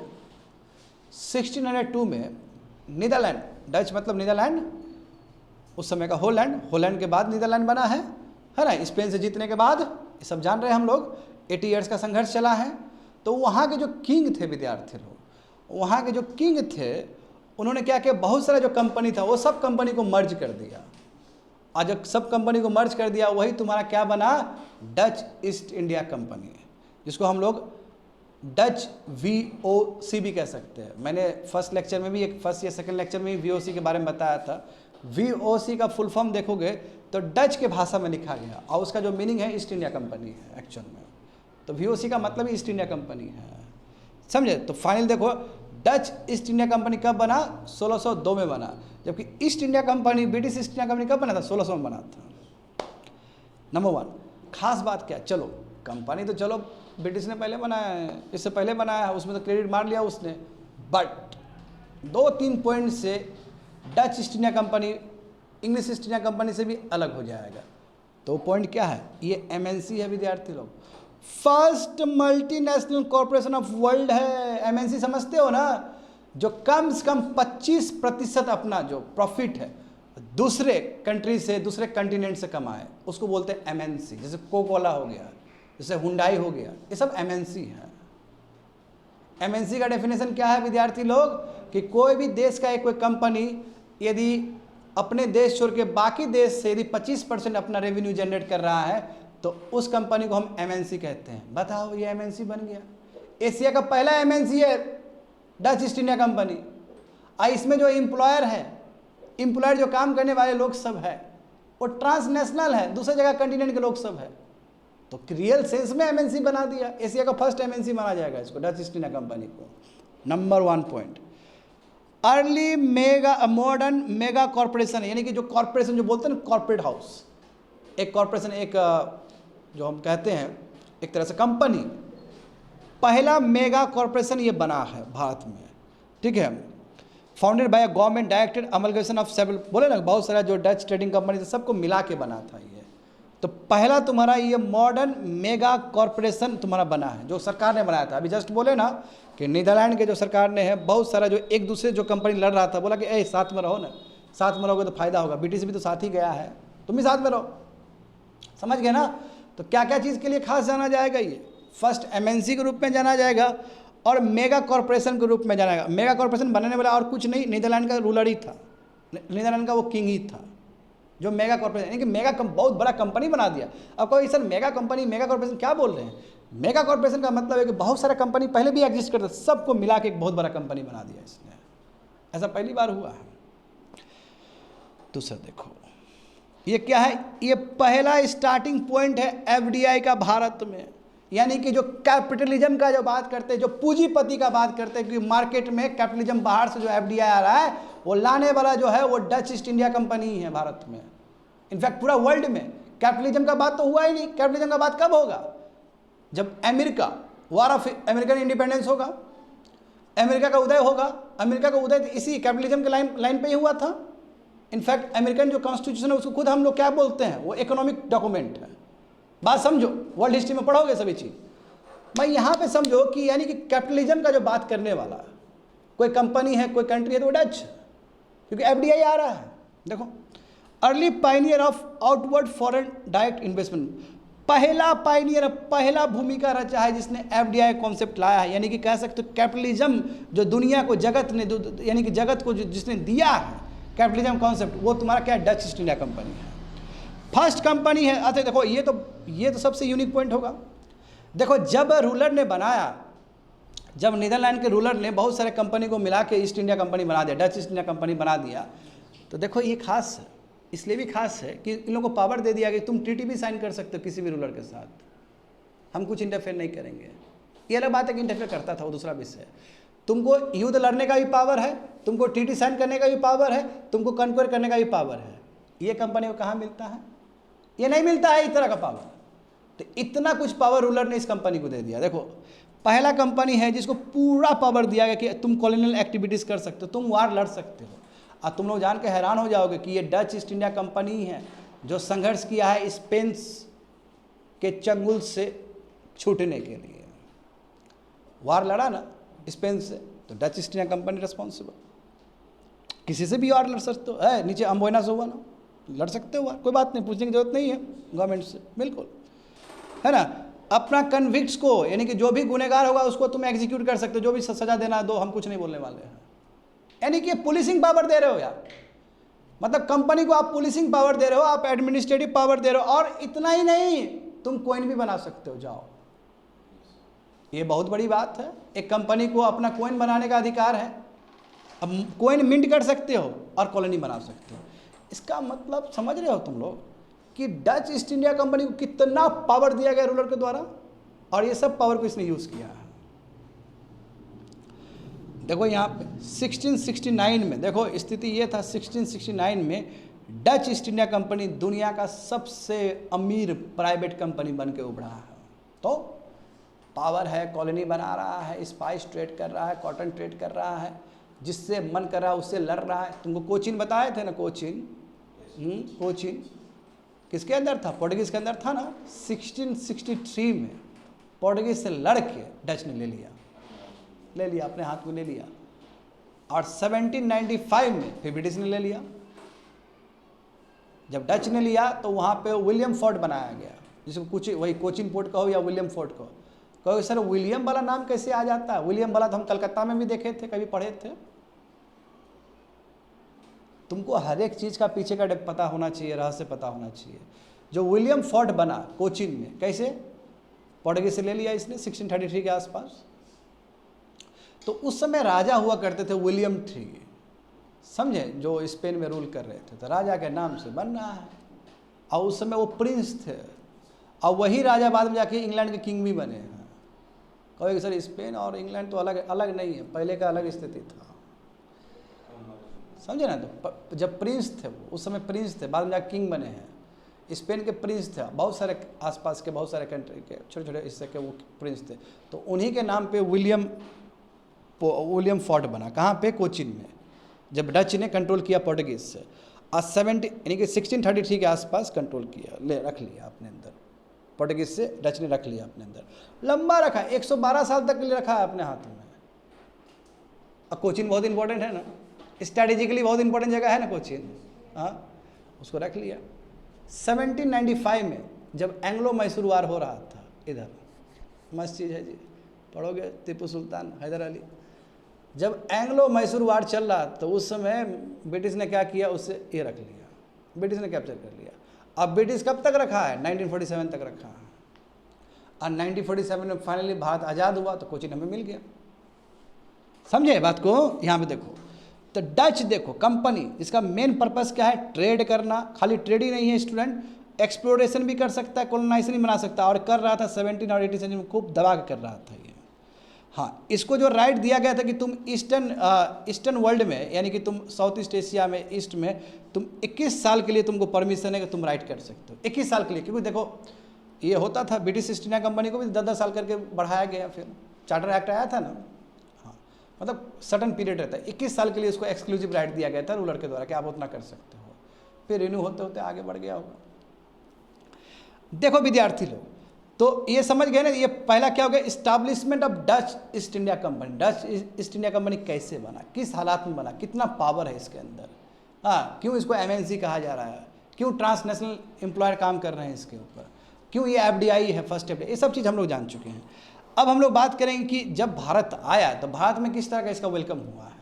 1602 में नीदरलैंड, डच मतलब नीदरलैंड, उस समय का होलैंड, होलैंड के बाद नीदरलैंड बना है ना, स्पेन से जीतने के बाद, ये सब जान रहे हैं हम लोग। 80 ईयर्स का संघर्ष चला है। तो वहाँ के जो किंग थे विद्यार्थी लोग, वहाँ के जो किंग थे, उन्होंने क्या किया, बहुत सारा जो कंपनी था वो सब कंपनी को मर्ज कर दिया। और जब सब कंपनी को मर्ज कर दिया, वही तुम्हारा क्या बना, डच ईस्ट इंडिया कंपनी, जिसको हम लोग डच VOC भी कह सकते हैं। मैंने फर्स्ट लेक्चर में भी, एक फर्स्ट या सेकंड लेक्चर में भी VOC के बारे में बताया था। VOC का फुल फॉर्म देखोगे तो डच के भाषा में लिखा गया, और उसका जो मीनिंग है ईस्ट इंडिया कंपनी है एक्चुअल में। तो VOC का मतलब ही ईस्ट इंडिया कंपनी है, समझे। तो फाइनल देखो, डच ईस्ट इंडिया कंपनी कब बना, 1602 में बना, जबकि east India company, British East India company कब बना था, 1600 में बना था। नंबर 1 खास बात क्या, चलो कंपनी तो चलो ब्रिटिश ने पहले बनाया है, इससे पहले बनाया है, उसमें तो क्रेडिट मार लिया उसने, बट 2-3 पॉइंट से Dutch east India company English east India company से भी अलग हो जाएगा। तो पॉइंट क्या है, ये MNC है विद्यार्थी लोग, first multinational corporation of world है। MNC समझते हो ना, जो कम से कम 25% अपना जो प्रॉफिट है दूसरे कंट्री से, दूसरे कंटिनेंट से कमाए, उसको बोलते हैं MNC। जैसे कोकोला हो गया, जैसे हुंडई हो गया, ये सब MNC है। MNC का डेफिनेशन क्या है विद्यार्थी लोग, कि कोई भी देश का एक कोई कंपनी यदि अपने देश छोड़ के बाकी देश से यदि 25% अपना रेवेन्यू जनरेट कर रहा है, तो उस कंपनी को हम MNC कहते हैं। बताओ, ये MNC बन गया। एशिया का पहला MNC है डच ईस्ट इंडिया कंपनी। इसमें जो एम्प्लॉयर है, एम्प्लॉयर जो काम करने वाले लोग सब है, वो ट्रांसनेशनल है, दूसरे जगह कंटिनेंट के लोग सब है। तो रियल सेंस में MNC बना दिया, एशिया का फर्स्ट MNC माना जाएगा इसको, डच ईस्ट इंडिया कंपनी को। Number 1 point, early modern mega corporation, यानी कि जो कॉर्पोरेशन जो बोलते हैं ना, कॉर्पोरेट हाउस, एक कॉर्पोरेशन, एक जो हम कहते हैं एक तरह से कंपनी, पहला मेगा कॉर्पोरेशन ये बना है भारत में, ठीक है। Founded by government directed amalgamation of several, बोले ना बहुत सारा जो डच ट्रेडिंग कंपनी सबको मिला के बना था ये। तो पहला तुम्हारा ये मॉडर्न मेगा कॉर्पोरेशन तुम्हारा बना है, जो सरकार ने बनाया था। अभी जस्ट बोले ना कि नीदरलैंड के जो सरकार ने है, बहुत सारा जो एक दूसरे जो कंपनी लड़ रहा था, बोला कि ए साथ में रहो ना, साथ में रहोगे तो फायदा होगा, ब्रिटिश भी तो साथ ही गया है, तुम भी साथ में रहो, समझ गए ना। तो क्या क्या चीज़ के लिए खास जाना जाएगा, ये फर्स्ट MNC के रूप में जाना जाएगा और मेगा कॉर्पोरेशन के रूप में जाना जाएगा। मेगा कॉर्पोरेशन बनाने वाला और कुछ नहीं, नीदरलैंड का रूलर ही था, नीदरलैंड का वो किंग ही था जो मेगा कॉर्पोरेशन, यानी कि बहुत बड़ा कंपनी बना दिया। अब कोई sir mega company, mega corporation क्या बोल रहे हैं, मेगा कॉर्पोरेशन का मतलब है कि बहुत सारा कंपनी पहले भी एग्जिस्ट करता, सबको मिला के एक बहुत बड़ा कंपनी बना दिया इसने। ऐसा पहली बार हुआ है। दूसरा देखो, ये क्या है, ये पहला स्टार्टिंग पॉइंट है FDI का भारत में, यानी कि जो कैपिटलिज्म का जो बात करते हैं, जो पूंजीपति का बात करते हैं कि मार्केट में कैपिटलिज्म बाहर से जो FDI आ रहा है, वो लाने वाला जो है वो डच ईस्ट इंडिया कंपनी ही है भारत में। इनफैक्ट पूरा वर्ल्ड में कैपिटलिज्म का बात तो हुआ ही नहीं। कैपिटलिज्म का बात कब होगा, जब America war of American independence होगा, अमेरिका का उदय होगा। अमेरिका का उदय इसी कैपिटलिज्म के लाइन पे ही हुआ था। इनफैक्ट अमेरिकन जो कॉन्स्टिट्यूशन है उसको खुद हम लोग क्या बोलते हैं, वो इकोनॉमिक डॉक्यूमेंट है। बात समझो, वर्ल्ड हिस्ट्री में पढ़ोगे सभी चीज़। मैं यहाँ पे समझो कि यानी कि कैपिटलिज्म का जो बात करने वाला कोई कंपनी है, कोई कंट्री है तो वो डच, क्योंकि एफडीआई आ रहा है। देखो, early pioneer of outward foreign direct investment, पहला पाइनियर, पहला भूमिका रचा है जिसने एफडीआई कॉन्सेप्ट लाया है। यानी कि कह सकते हो कैपिटलिज्म जो दुनिया को, जगत ने, यानी कि जगत को जिसने दिया है कैपिटलिज्म कॉन्सेप्ट, वो तुम्हारा क्या, डच ईस्ट इंडिया कंपनी है। फर्स्ट कंपनी है। अच्छा देखो, ये तो सबसे यूनिक पॉइंट होगा। देखो, जब रूलर ने बनाया, जब नीदरलैंड के रूलर ने बहुत सारे कंपनी को मिला के ईस्ट इंडिया कंपनी बना दिया, डच ईस्ट इंडिया कंपनी बना दिया, तो देखो ये खास है, इसलिए भी खास है कि इन लोगों को पावर दे दिया कि तुम ट्रीटी भी साइन कर सकते हो किसी भी रूलर के साथ, हम कुछ इंटरफेयर नहीं करेंगे। ये अलग बात है कि इंटरफेयर करता था, वो दूसरा विषय है। तुमको युद्ध लड़ने का भी पावर है, तुमको ट्रीटी साइन करने का भी पावर है, तुमको कन्क्वायर करने का भी पावर है। ये कंपनी को कहाँ मिलता है? ये नहीं मिलता है इस तरह का पावर। तो इतना कुछ पावर रूलर ने इस कंपनी को दे दिया। देखो, पहला कंपनी है जिसको पूरा पावर दिया गया कि तुम कॉलोनियल एक्टिविटीज़ कर सकते हो, तुम वार लड़ सकते हो। और तुम लोग जान के हैरान हो जाओगे कि ये डच ईस्ट इंडिया कंपनी है जो संघर्ष किया है स्पेन के चंगुल से छूटने के लिए। वार लड़ा ना स्पेन से, तो Dutch east India company responsible. किसी से भी वार लड़ सकते हो, है नीचे अम्बोना से हुआ ना, लड़ सकते हो वार, कोई बात नहीं, पूछने की जरूरत नहीं है गवर्नमेंट से, बिल्कुल, है ना। अपना कन्विक्ट्स को, यानी कि जो भी गुनहगार होगा उसको तुम एग्जीक्यूट कर सकते हो, जो भी सजा देना दो, हम कुछ नहीं बोलने वाले हैं। यानी कि पुलिसिंग पावर दे रहे हो यार, मतलब कंपनी को आप पुलिसिंग पावर दे रहे हो, आप एडमिनिस्ट्रेटिव पावर दे रहे हो, और इतना ही नहीं, तुम कॉइन भी बना सकते हो, जाओ। ये बहुत बड़ी बात है, एक कंपनी को अपना कॉइन बनाने का अधिकार है। अब कॉइन मिंट कर सकते हो और कॉलोनी बना सकते हो। इसका मतलब समझ रहे हो तुम लोग कि डच ईस्ट इंडिया कंपनी को कितना पावर दिया गया रूलर के द्वारा, और ये सब पावर को इसने यूज़ किया है। देखो यहाँ पे 1669 में, देखो स्थिति ये था, 1669 में डच ईस्ट इंडिया कंपनी दुनिया का सबसे अमीर प्राइवेट कंपनी बन के उभरा है। तो पावर है, कॉलोनी बना रहा है, स्पाइस ट्रेड कर रहा है, कॉटन ट्रेड कर रहा है, जिससे मन कर रहा है उससे लड़ रहा है। तुमको कोचिन बताए थे ना, कोचिन, कोचिन किसके अंदर था? पोर्टुगीज़ के अंदर था ना। 1663 में पोर्टुगीज़ से लड़ के डच ने ले लिया, अपने हाथ में ले लिया, और 1795 में फिर ब्रिटिश ने ले लिया। जब डच ने लिया तो वहाँ पे विलियम फोर्ट बनाया गया, जिसको कुछ वही कोचिन पोर्ट कहो या विलियम फोर्ट कहो। कहो सर विलियम वाला नाम कैसे आ जाता है? विलियम वाला तो हम कलकत्ता में भी देखे थे, कभी पढ़े थे। तुमको हर एक चीज़ का पीछे का पता होना चाहिए, रहस्य पता होना चाहिए। जो विलियम फोर्ट बना कोचिन में, कैसे? पोर्टुगीज से ले लिया इसने 1633 के आसपास। तो उस समय राजा हुआ करते थे विलियम थ्री, समझे, जो स्पेन में रूल कर रहे थे, तो राजा के नाम से बन रहा है। और उस समय वो प्रिंस थे, और वही राजा बाद में जाके इंग्लैंड के किंग भी बने हैं। कहोगे सर स्पेन और इंग्लैंड तो अलग अलग नहीं है, पहले का अलग स्थिति था, समझे ना। तो जब प्रिंस थे वो, उस समय प्रिंस थे, बाद में जाके किंग बने हैं। स्पेन के प्रिंस थे, बहुत सारे आसपास के बहुत सारे कंट्री के छोटे छोटे हिस्से के वो प्रिंस थे। तो उन्हीं के नाम पे विलियम फोर्ट बना। कहाँ पे? कोचिन में, जब डच ने कंट्रोल किया पोर्टुगीज से। और 1633 के आसपास कंट्रोल किया, रख लिया अपने अंदर, पोर्टुगीज से डच ने रख लिया अपने अंदर। लंबा रखा, 112 साल तक के लिए रखा है अपने हाथ में। अब कोचिन बहुत इंपॉर्टेंट है ना, स्ट्रैटेजिकली बहुत इंपॉर्टेंट जगह है ना कोचिन, हाँ, उसको रख लिया। 1795 में जब एंग्लो मैसूर वार हो रहा था इधर, मस्त चीज़ है जी, पढ़ोगे, टीपू सुल्तान, हैदर अली, जब एंग्लो मैसूर वार चल रहा तो उस समय ब्रिटिश ने क्या किया, उससे ये रख लिया, ब्रिटिश ने कैप्चर कर लिया। अब ब्रिटिश कब तक रखा है? 1947 तक रखा है। और 1947 में फाइनली भारत आज़ाद हुआ तो कोचिन हमें मिल गया। समझे बात को? यहाँ पे देखो, तो डच देखो कंपनी, इसका मेन पर्पस क्या है? ट्रेड करना। खाली ट्रेड ही नहीं है स्टूडेंट, एक्सप्लोरेशन भी कर सकता है, कॉलोनाइजेशन भी बना सकता है, और कर रहा था 17 और 18 सेंचुरी में, खूब दबा के कर रहा था ये। हाँ, इसको जो राइट दिया गया था कि तुम ईस्टर्न वर्ल्ड में, यानी कि तुम साउथ ईस्ट एशिया में, ईस्ट में, तुम 21 साल के लिए तुमको परमिशन है कि तुम राइट कर सकते हो, 21 साल के लिए। क्योंकि देखो ये होता था, ब्रिटिश ईस्ट इंडिया कंपनी को भी 10-10 साल करके बढ़ाया गया, फिर चार्टर एक्ट आया था ना, हाँ, मतलब सडन पीरियड रहता है, 21 साल के लिए उसको एक्सक्लूसिव राइट दिया गया था रूलर के द्वारा कि आप उतना कर सकते हो। फिर रिन्यू होते होते आगे बढ़ गया होगा। देखो विद्यार्थी लोग, तो ये समझ गए ना, ये पहला क्या हो गया, establishment of Dutch east India company. Dutch east India company कैसे बना, किस हालात में बना, कितना पावर है इसके अंदर, हाँ, क्यों इसको एमएनसी कहा जा रहा है, क्यों ट्रांसनेशनल एम्प्लॉयर काम कर रहे हैं इसके ऊपर, क्यों ये एफडीआई है, फर्स्ट एफडीआई, ये सब चीज़ हम लोग जान चुके हैं। अब हम लोग बात करेंगे कि जब भारत आया तो भारत में किस तरह का इसका वेलकम हुआ है,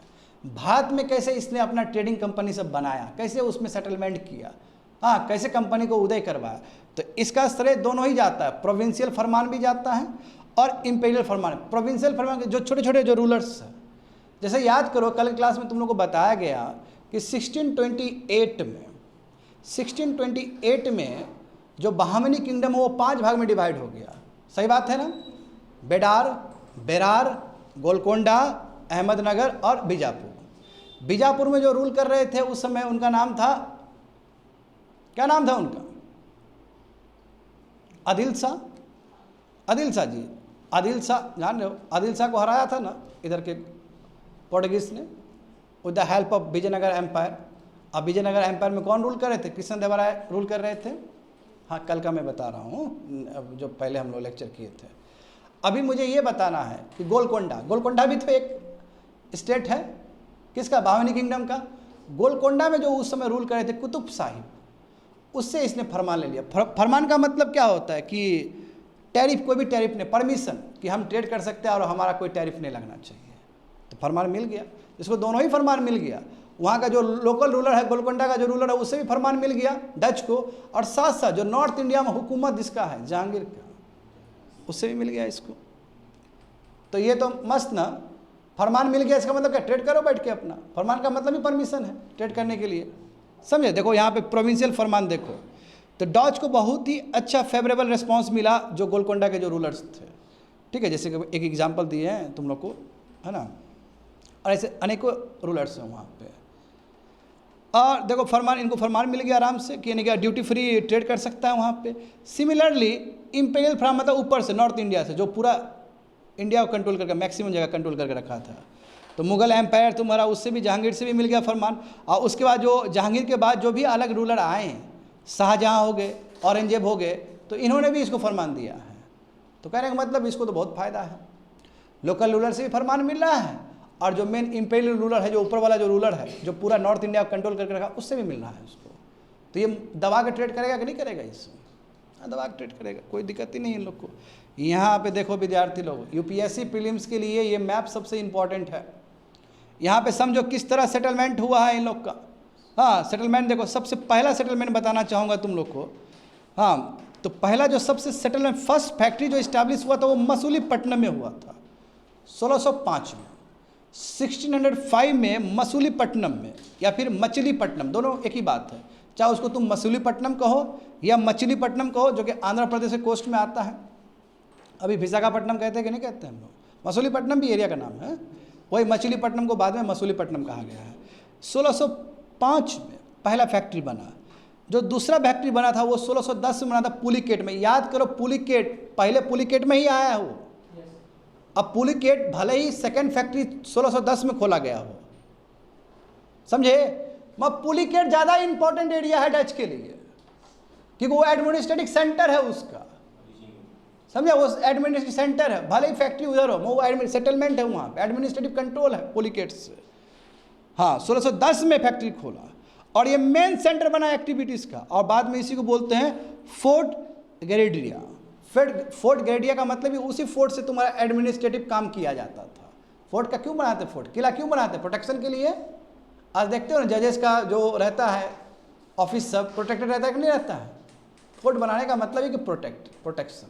भारत में कैसे इसने अपना ट्रेडिंग कंपनी सब बनाया, कैसे उसमें सेटलमेंट किया, हाँ, कैसे कंपनी को उदय करवाया। तो इसका श्रेय दोनों ही जाता है, प्रोविंशियल फरमान भी जाता है और इंपीरियल फरमान। प्रोविंशियल फरमान के जो छोटे छोटे जो रूलर्स हैं, जैसे याद करो कल क्लास में तुम लोग को बताया गया कि 1628 में जो बहामनी किंगडम है वो 5 भाग में डिवाइड हो गया, सही बात है ना, बेडार, बेरार, गोलकोंडा, अहमदनगर और बीजापुर। बीजापुर में जो रूल कर रहे थे उस समय उनका नाम था, क्या नाम था उनका, आदिल शाह, आदिल शाह जी, आदिल शाह जान रहे हो, आदिल शाह को हराया था ना इधर के पोर्टुगीज ने with the help of Vijayanagara empire. अब विजयनगर एम्पायर में कौन रूल कर रहे थे, कृष्णदेवराय रूल कर रहे थे, हाँ, कल का मैं बता रहा हूँ, जो पहले हम लोग लेक्चर किए थे। अभी मुझे ये बताना है कि गोलकोंडा, गोलकोंडा भी तो एक स्टेट है, किसका, बहामनी किंगडम का। गोलकोंडा में जो उस समय रूल कर रहे थे कुतुब साहिब, उससे इसने फरमान ले लिया। फरमान का मतलब क्या होता है कि टैरिफ, कोई भी टैरिफ नहीं, परमिशन कि हम ट्रेड कर सकते हैं और हमारा कोई टैरिफ नहीं लगना चाहिए, तो फरमान मिल गया, इसको दोनों ही फरमान मिल गया। वहाँ का जो लोकल रूलर है, गोलकोंडा का जो रूलर है, उससे भी फरमान मिल गया डच को, और साथ साथ जो नॉर्थ इंडिया में हुकूमत जिसका है, जहांगीर का, उससे भी मिल गया इसको। तो ये तो मस्त ना, फरमान मिल गया, इसका मतलब क्या, ट्रेड करो बैठ के अपना। फरमान का मतलब ही परमिशन है ट्रेड करने के लिए, समझे। देखो यहाँ पे प्रोविंशियल फरमान देखो, तो डच को बहुत ही अच्छा फेवरेबल रिस्पांस मिला जो गोलकोंडा के जो रूलर्स थे, ठीक है, जैसे कि एक एग्जांपल दिए हैं तुम लोग को, है ना, और ऐसे अनेकों रूलर्स हैं वहाँ पे। और देखो फरमान, इनको फरमान मिल गया आराम से कि यानी कि ड्यूटी फ्री ट्रेड कर सकता है वहाँ पे। सिमिलरली इंपीरियल फरमान मतलब ऊपर से, नॉर्थ इंडिया से, जो पूरा इंडिया को कंट्रोल करके, मैक्सिमम जगह कंट्रोल करके रखा था। तो मुगल एम्पायर तुम्हारा, उससे भी, जहांगीर से भी मिल गया फरमान। और उसके बाद जो जहांगीर के बाद जो भी अलग रूलर आए, शाहजहाँ हो गए, औरंगजेब हो गए, तो इन्होंने भी इसको फरमान दिया है। तो कहने का मतलब इसको तो बहुत फ़ायदा है, लोकल रूलर से भी फरमान मिल रहा है, और जो मेन इंपीरियल रूलर है, जो ऊपर वाला जो रूलर है, जो पूरा नॉर्थ इंडिया को कंट्रोल करके रखा, उससे भी मिल रहा है उसको। तो ये दबा के ट्रेड करेगा कि नहीं करेगा, इसमें हाँ, दबा के ट्रेड करेगा, कोई दिक्कत ही नहीं इन लोग को। यहाँ पे देखो विद्यार्थी लोग, यूपीएससी प्रीलिम्स के लिए ये मैप सबसे इम्पॉर्टेंट है। यहाँ पे समझो किस तरह सेटलमेंट हुआ है इन लोग का। हाँ, सेटलमेंट देखो, सबसे पहला सेटलमेंट बताना चाहूँगा तुम लोग को। हाँ, तो पहला जो सबसे सेटलमेंट, फर्स्ट फैक्ट्री जो इस्टेब्लिश हुआ था वो मसूलीपट्टनम में हुआ था 1605 में। 1605 में मसूलीपट्टनम में, या फिर मछलीपट्टनम, दोनों एक ही बात है, चाहे उसको तुम मसूलीपट्टनम कहो या मछलीपट्टनम कहो, जो कि आंध्र प्रदेश के कोस्ट में आता है। अभी विशाखापट्टनम कहते हैं कि नहीं कहते हैं हम लोग, मसूलीपट्टनम भी एरिया का नाम है, वही मछलीपट्टनम को बाद में मसूलीपट्टनम कहा गया है। 1605 में पहला फैक्ट्री बना। जो दूसरा फैक्ट्री बना था वो 1610 में बना था पुलिकेट में। याद करो, पुलिकेट पहले पुलिकेट में ही आया है वो। अब पुलिकेट भले ही सेकंड फैक्ट्री 1610 में खोला गया हो, समझे, मगर पुलिकेट ज़्यादा इंपॉर्टेंट एरिया है डच के लिए, क्योंकि वो एडमिनिस्ट्रेटिव सेंटर है उसका, समझे, वो एडमिनिस्ट्रेटिव सेंटर है, भले ही फैक्ट्री उधर हो, वो सेटलमेंट है वहाँ पे, एडमिनिस्ट्रेटिव कंट्रोल है पुलिकेट से। हाँ, 1610 में फैक्ट्री खोला और ये मेन सेंटर बना एक्टिविटीज़ का, और बाद में इसी को बोलते हैं फोर्ट ग्रेडिया। फोर्ट ग्रेडिया का मतलब ही उसी फोर्ट से तुम्हारा एडमिनिस्ट्रेटिव काम किया जाता था। फोर्ट का क्यों बनाते, फोर्ट किला क्यों बनाते, प्रोटेक्शन के लिए। आज देखते हो ना, जजेस का जो रहता है ऑफिस सब प्रोटेक्टेड रहता है कि नहीं रहता है। फोर्ट बनाने का मतलब है कि प्रोटेक्शन,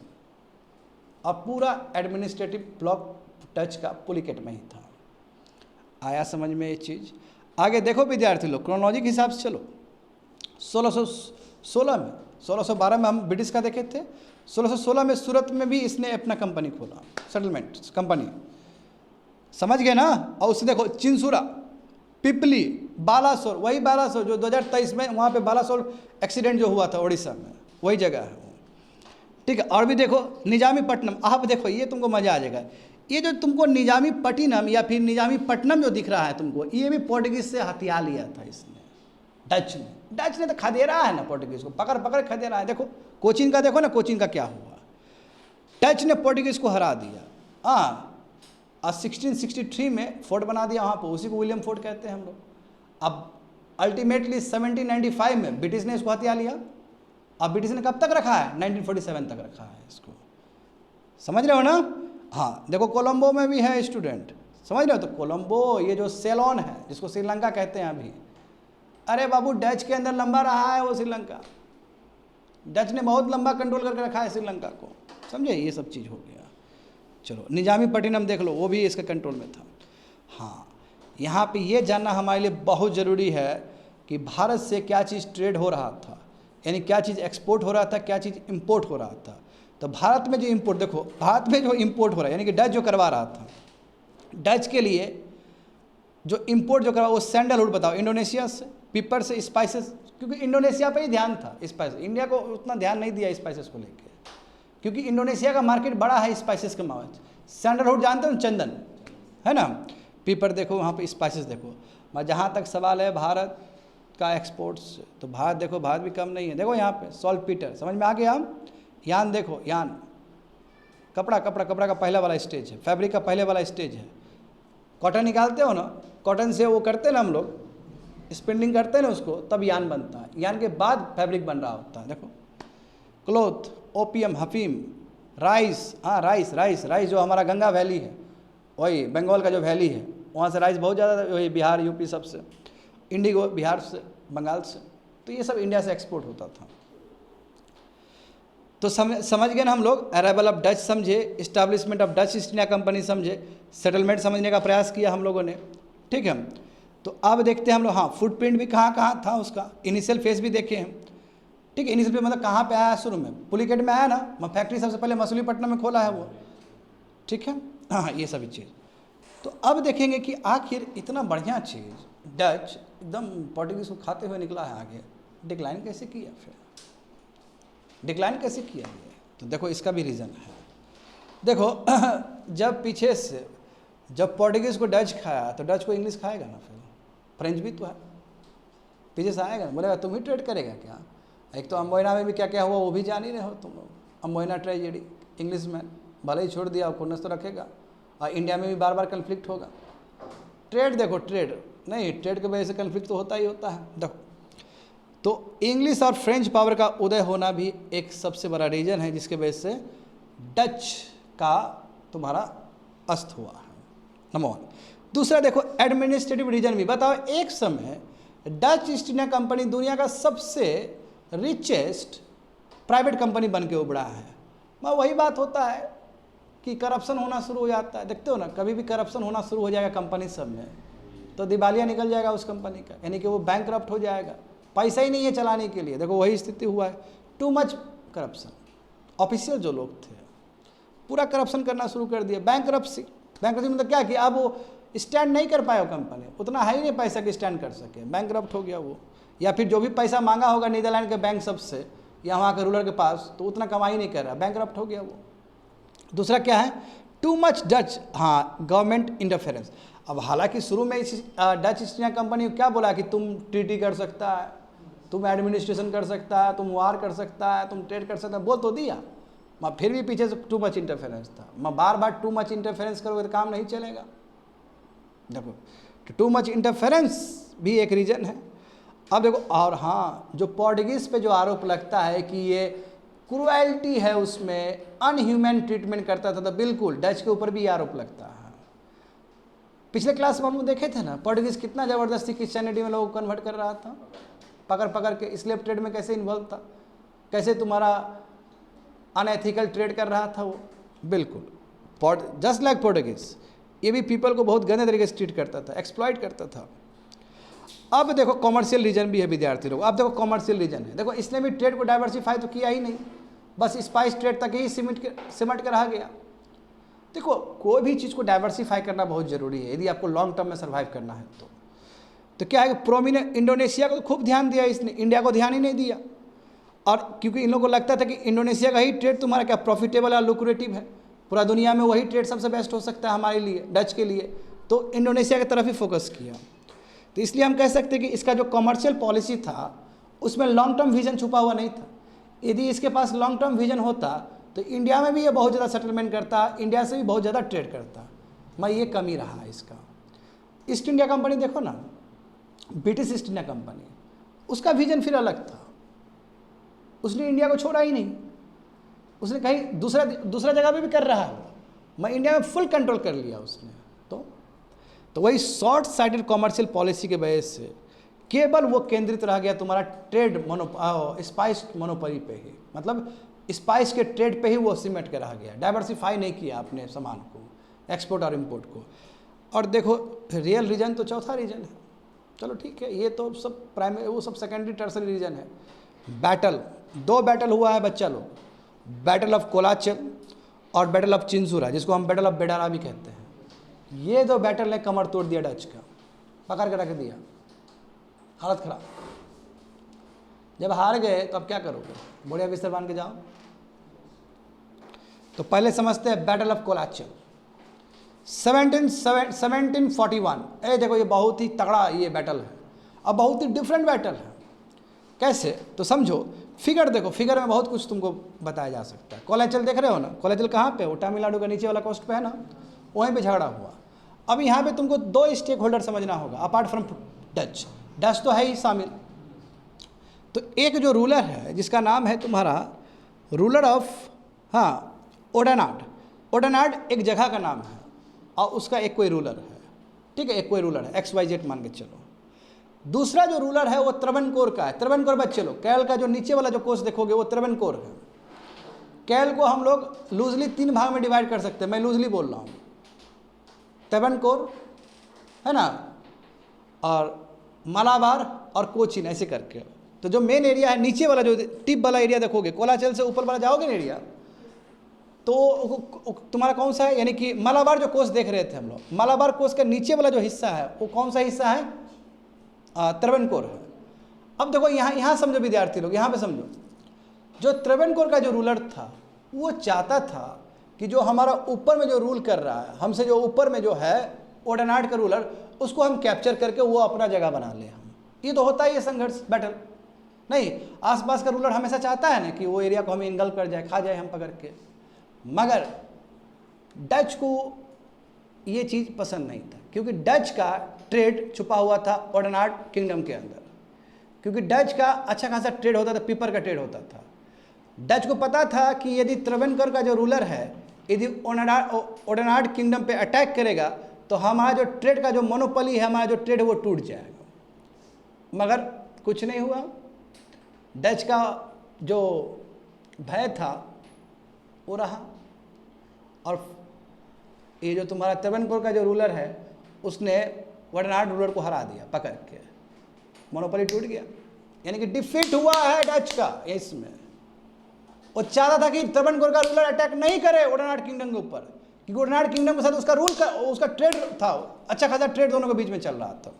और पूरा एडमिनिस्ट्रेटिव ब्लॉक टच का पुलिकेट में ही था। आया समझ में ये चीज़। आगे देखो विद्यार्थी लोग, क्रोनोलॉजी के हिसाब से चलो। 1616 में, 1612 में हम ब्रिटिश का देखे थे, 1616 में सूरत में भी इसने अपना कंपनी खोला, सेटलमेंट कंपनी, समझ गए ना। और उससे देखो चिंसुरा, पिपली, बालासोर, वही बालासोर जो 2023 में वहाँ पे बालासोर एक्सीडेंट जो हुआ था उड़ीसा में, वही जगह है वो, ठीक है। और भी देखो निजामी पट्टनम, आप देखो ये तुमको मज़ा आ जाएगा। ये जो तुमको निजामी पट्टिनम या फिर निजामी पट्टनम जो दिख रहा है तुमको, ये भी पोर्टुगीज से हथिया लिया था इसने, डच ने तो खदेड़ा है ना पोर्टुगीज को, पकड़ पकड़ खदेड़ा है। देखो कोचिन का, देखो ना कोचिन का क्या हुआ। डच ने पोर्टुगीज को हरा दिया। हाँ, 1663 में फोर्ट बना दिया वहाँ पर, उसी को विलियम फोर्ट कहते हैं हम लोग। अब अल्टीमेटली 1795 में ब्रिटिश ने इसको हथिया लिया। अब ब्रिटिश ने कब तक रखा है? 1947 तक रखा है इसको। समझ रहे हो ना? हाँ, देखो कोलंबो में भी है स्टूडेंट, समझ रहे हो? तो कोलंबो, ये जो सेलोन है जिसको श्रीलंका कहते हैं अभी, अरे बाबू डच के अंदर लंबा रहा है वो श्रीलंका। डच ने बहुत लंबा कंट्रोल करके रखा है श्रीलंका को, समझे? ये सब चीज़ हो गया। चलो, निजामी पट्टिनम देख लो, वो भी इसके कंट्रोल में था। हाँ, यहाँ पे ये जानना हमारे लिए बहुत ज़रूरी है कि भारत से क्या चीज़ ट्रेड हो रहा था, यानी क्या चीज़ एक्सपोर्ट हो रहा था, क्या चीज़ इंपोर्ट हो रहा था। तो भारत में जो इंपोर्ट, देखो भारत में जो इंपोर्ट हो रहा है, यानी कि डच जो करवा रहा था, डच के लिए जो इंपोर्ट जो करवा, वो सैंडलवुड बताओ, इंडोनेशिया से, पीपर से, स्पाइसेस, क्योंकि इंडोनेशिया पे ही ध्यान था स्पाइस, इंडिया को उतना ध्यान नहीं दिया स्पाइसेस को लेकर, क्योंकि इंडोनेशिया का मार्केट बड़ा है स्पाइसेस के मामले। सैंडलवुड जानते हो, चंदन है ना, पीपर देखो, वहाँ पे स्पाइसेस देखो। मैं जहाँ तक सवाल है भारत का एक्सपोर्ट्स, तो भारत देखो, भारत भी कम नहीं है। देखो यहाँ पे सॉल्टपीटर, समझ में आ गया? हम यान देखो, यान कपड़ा का पहला वाला स्टेज है, फैब्रिक का पहले वाला स्टेज है। कॉटन निकालते हो ना, कॉटन से वो करते हैं ना हम लोग, स्पिनिंग करते हैं ना उसको, तब यान बनता है। यान के बाद फैब्रिक बन रहा होता है। देखो क्लोथ, ओपियम, हफीम, राइस, हाँ राइस जो हमारा गंगा वैली है, वही बंगाल का जो वैली है, वहाँ से राइस बहुत ज़्यादा, वही बिहार यूपी सब से, इंडिगो बिहार से, बंगाल से, तो ये सब इंडिया से एक्सपोर्ट होता था। तो समझ गए ना हम लोग? अराइवल ऑफ डच समझे, establishment of Dutch east India company समझे, सेटलमेंट समझने का प्रयास किया हम लोगों ने, ठीक है। तो अब देखते हैं हम लोग, हाँ फुटप्रिंट भी कहाँ कहाँ था उसका, इनिशियल फेज भी देखे हैं, ठीक है। इनिशियल फेज मतलब कहाँ पे आया? शुरू में पुलिकेट में आया ना, फैक्ट्री सबसे पहले मसूलीपट्टनम में खोला है वो, ठीक है। हाँ, ये सभी चीज़। तो अब देखेंगे कि आखिर इतना बढ़िया चीज़ डच एकदम पोर्टुगीज को खाते हुए निकला है, आगे डिक्लाइन कैसे किया? फिर डिक्लाइन कैसे किया ये? तो देखो इसका भी रीज़न है। देखो जब पीछे से जब पोर्टुगीज़ को डच खाया, तो डच को इंग्लिश खाएगा ना, फिर फ्रेंच भी तो है, पीछे से आएगा, बोलेगा तुम ही ट्रेड करेगा क्या? एक तो अम्बोइना में भी क्या क्या हुआ वो भी जान ही रहे हो तुम लोग, अम्बोइना ट्रेजेडी, इंग्लिश मैन भले ही छोड़ दिया, खुन्नस तो रखेगा, और इंडिया में भी बार बार कन्फ्लिक्ट होगा। ट्रेड देखो, ट्रेड नहीं, ट्रेड की वजह से कन्फ्लिक्ट तो होता ही होता है। देखो, तो इंग्लिश और फ्रेंच पावर का उदय होना भी एक सबसे बड़ा रीजन है जिसके वजह से डच का तुम्हारा अस्त हुआ है, नंबर 1। दूसरा देखो एडमिनिस्ट्रेटिव रीजन भी, बताओ एक समय डच ईस्ट इंडिया कंपनी दुनिया का सबसे रिचेस्ट प्राइवेट कंपनी बन के उभरा है। मैं वही बात होता है कि करप्शन होना शुरू हो जाता है, देखते हो ना, कभी भी करप्शन होना शुरू हो जाएगा कंपनी सब में, तो दिवालिया निकल जाएगा उस कंपनी का, यानी कि वो बैंकरप्ट हो जाएगा, पैसा ही नहीं है चलाने के लिए। देखो वही स्थिति हुआ है, टू मच करप्शन। ऑफिशियल जो लोग थे पूरा करप्शन करना शुरू कर दिया। बैंकरप्सी मतलब क्या कि अब वो स्टैंड नहीं कर पाया, वो कंपनी उतना है ही नहीं पैसा कि स्टैंड कर सके, बैंकरप्ट हो गया वो। या फिर जो भी पैसा मांगा होगा नीदरलैंड के बैंक सबसे या वहाँ के रूलर के पास, तो उतना कमाई नहीं कर रहा, बैंकरप्ट हो गया वो। दूसरा क्या है? टू मच डच, हाँ गवर्नमेंट इंटरफेरेंस। अब हालांकि शुरू में इस डच ईस्ट इंडिया कंपनी क्या बोला कि तुम ट्रीटी कर सकता है, तुम एडमिनिस्ट्रेशन कर सकता है, तुम वार कर सकता है, तुम ट्रेड कर सकता है, बोल तो दिया, मैं फिर भी पीछे से टू मच इंटरफेरेंस था। मैं बार बार टू मच इंटरफेरेंस करोगे तो काम नहीं चलेगा। देखो टू मच इंटरफेरेंस भी एक रीज़न है। अब देखो, और हाँ जो पोर्टुगीज़ पे जो आरोप लगता है कि ये क्रूएल्टी है, उसमें अनह्यूमन ट्रीटमेंट करता था, तो बिल्कुल डच के ऊपर भी आरोप लगता है। पिछले क्लास में हम लोग देखे थे ना, पोर्टुगीज़ कितना ज़बरदस्ती क्रिश्चियनिटी में लोगों को कन्वर्ट कर रहा था, पकड़ पकड़ के स्लेव ट्रेड में कैसे इन्वॉल्व था, कैसे तुम्हारा अनएथिकल ट्रेड कर रहा था वो। बिल्कुल जस्ट लाइक पोर्टुगीज़, ये भी पीपल को बहुत गंदे तरीके से ट्रीट करता था, एक्सप्लॉइट करता था। अब देखो कॉमर्शियल रीजन भी है विद्यार्थी लोग। अब देखो कॉमर्शियल रीजन है, देखो इसने भी ट्रेड को डाइवर्सिफाई तो किया ही नहीं, बस स्पाइस ट्रेड तक ही सिमट के रह गया। देखो कोई भी चीज़ को डाइवर्सिफाई करना बहुत ज़रूरी है यदि आपको लॉन्ग टर्म में सर्वाइव करना है तो क्या है, प्रोमिनेंट इंडोनेशिया को तो खूब ध्यान दिया इसने, इंडिया को ध्यान ही नहीं दिया। और क्योंकि इन लोगों को लगता था कि इंडोनेशिया का ही ट्रेड तुम्हारा क्या प्रॉफिटेबल और लुक्रेटिव है, पूरा दुनिया में वही ट्रेड सबसे बेस्ट हो सकता है हमारे लिए, डच के लिए, तो इंडोनेशिया की तरफ ही फोकस किया। तो इसलिए हम कह सकते हैं कि इसका जो कमर्शियल पॉलिसी था उसमें लॉन्ग टर्म विजन छुपा हुआ नहीं था। यदि इसके पास लॉन्ग टर्म विजन होता तो इंडिया में भी ये बहुत ज़्यादा सेटलमेंट करता, इंडिया से भी बहुत ज़्यादा ट्रेड करता, मैं ये कमी रहा इसका। ईस्ट इंडिया कंपनी देखो ना, ब्रिटिश ईस्ट इंडिया कंपनी, उसका विजन फिर अलग था, उसने इंडिया को छोड़ा ही नहीं, उसने कहीं दूसरा जगह पे भी कर रहा है, मैं इंडिया में फुल कंट्रोल कर लिया उसने। तो वही शॉर्ट साइटेड कॉमर्शियल पॉलिसी के वजह से केवल वो केंद्रित रह गया तुम्हारा स्पाइस मोनोपोली पे ही, मतलब स्पाइस के ट्रेड पे ही वो सिमट के रह गया, डाइवर्सिफाई नहीं किया अपने सामान को, एक्सपोर्ट और इंपोर्ट को। और देखो रियल रीजन तो चौथा रीजन है, चलो ठीक है, ये तो सब प्राइमरी, वो सब सेकेंडरी टर्सरी रीजन है। बैटल, 2 बैटल हुआ है बच्चा लोग, बैटल ऑफ कोलाचल और बैटल ऑफ चिंसुरा, जिसको हम बैटल ऑफ बेडारा भी कहते हैं। ये 2 बैटल ने कमर तोड़ दिया डच का, पकड़ के रख दिया, हालत खराब। जब हार गए तो अब क्या करोगे, बढ़िया बिस्तर बांध के जाओ। तो पहले समझते हैं बैटल ऑफ कोलाचल 1741। देखो ये बहुत ही तगड़ा ये बैटल है, अब बहुत ही डिफरेंट बैटल है। कैसे, तो समझो, फिगर देखो, फिगर में बहुत कुछ तुमको बताया जा सकता है। कोलाचल देख रहे हो ना, कोलाचल कहाँ पे, वो तमिलनाडु का नीचे वाला कोस्ट पे है ना, वहीं पे झगड़ा हुआ। अब यहाँ पे तुमको 2 स्टेक होल्डर समझना होगा अपार्ट फ्रॉम डच, डच तो है ही शामिल। तो एक जो रूलर है जिसका नाम है तुम्हारा रूलर ऑफ ओडेनाड, ओडेनाड एक जगह का नाम है और उसका एक कोई रूलर है, ठीक है, एक कोई रूलर है, XYZ मान के चलो। दूसरा जो रूलर है वो त्रवणकोर का है। त्रवणकोर बच्चे लोग, कैल का जो नीचे वाला जो कोस्ट देखोगे वो त्रवणकोर है। कैल को हम लोग लूजली 3 भाग में डिवाइड कर सकते हैं, मैं लूजली बोल रहा हूँ, त्रवणकोर है ना, और मालाबार और कोचिन, ऐसे करके। तो जो मेन एरिया है नीचे वाला, जो टिप वाला एरिया देखोगे, कोलाचल से ऊपर वाला जाओगे ना एरिया, तो तुम्हारा कौन सा है, यानी कि मालाबार जो कोस्ट देख रहे थे हम लोग, मालाबार कोस्ट का नीचे वाला जो हिस्सा है वो कौन सा हिस्सा है, त्रवणकोर है। अब देखो यहाँ समझो विद्यार्थी लोग, यहाँ पे समझो, जो त्रवणकोर का जो रूलर था वो चाहता था कि जो हमारा ऊपर में जो रूल कर रहा है, हमसे जो ऊपर में जो है ओडेनाड का रूलर, उसको हम कैप्चर करके वो अपना जगह बना ले हम। ये तो होता ही है संघर्ष, बैटल नहीं, आसपास का रूलर हमेशा चाहता है ना कि वो एरिया को हमें इनगल्फ कर जाए, खा जाए हम पकड़ के। मगर डच को ये चीज़ पसंद नहीं था, क्योंकि डच का ट्रेड छुपा हुआ था ओडेनाड किंगडम के अंदर, क्योंकि डच का अच्छा खासा ट्रेड होता था, पेपर का ट्रेड होता था। डच को पता था कि यदि त्रवणकोर का जो रूलर है यदि ओडेनाड किंगडम पे अटैक करेगा तो हमारा जो ट्रेड का जो मोनोपोली है, हमारा जो ट्रेड है वो टूट जाएगा। मगर कुछ नहीं हुआ, डच का जो भय था वो रहा, और ये जो तुम्हारा त्रवणकोर का जो रूलर है उसने ओडेनाड रूलर को हरा दिया पकड़ के, मोनोपोली टूट गया, यानी कि डिफीट हुआ है डच का। इसमें वो चाहता था कि त्रवणकोर का रूलर अटैक नहीं करे ओडेनाड किंगडम के ऊपर, क्योंकि ओडेनाड किंगडम के साथ उसका ट्रेड था, अच्छा खासा ट्रेड दोनों के बीच में चल रहा था।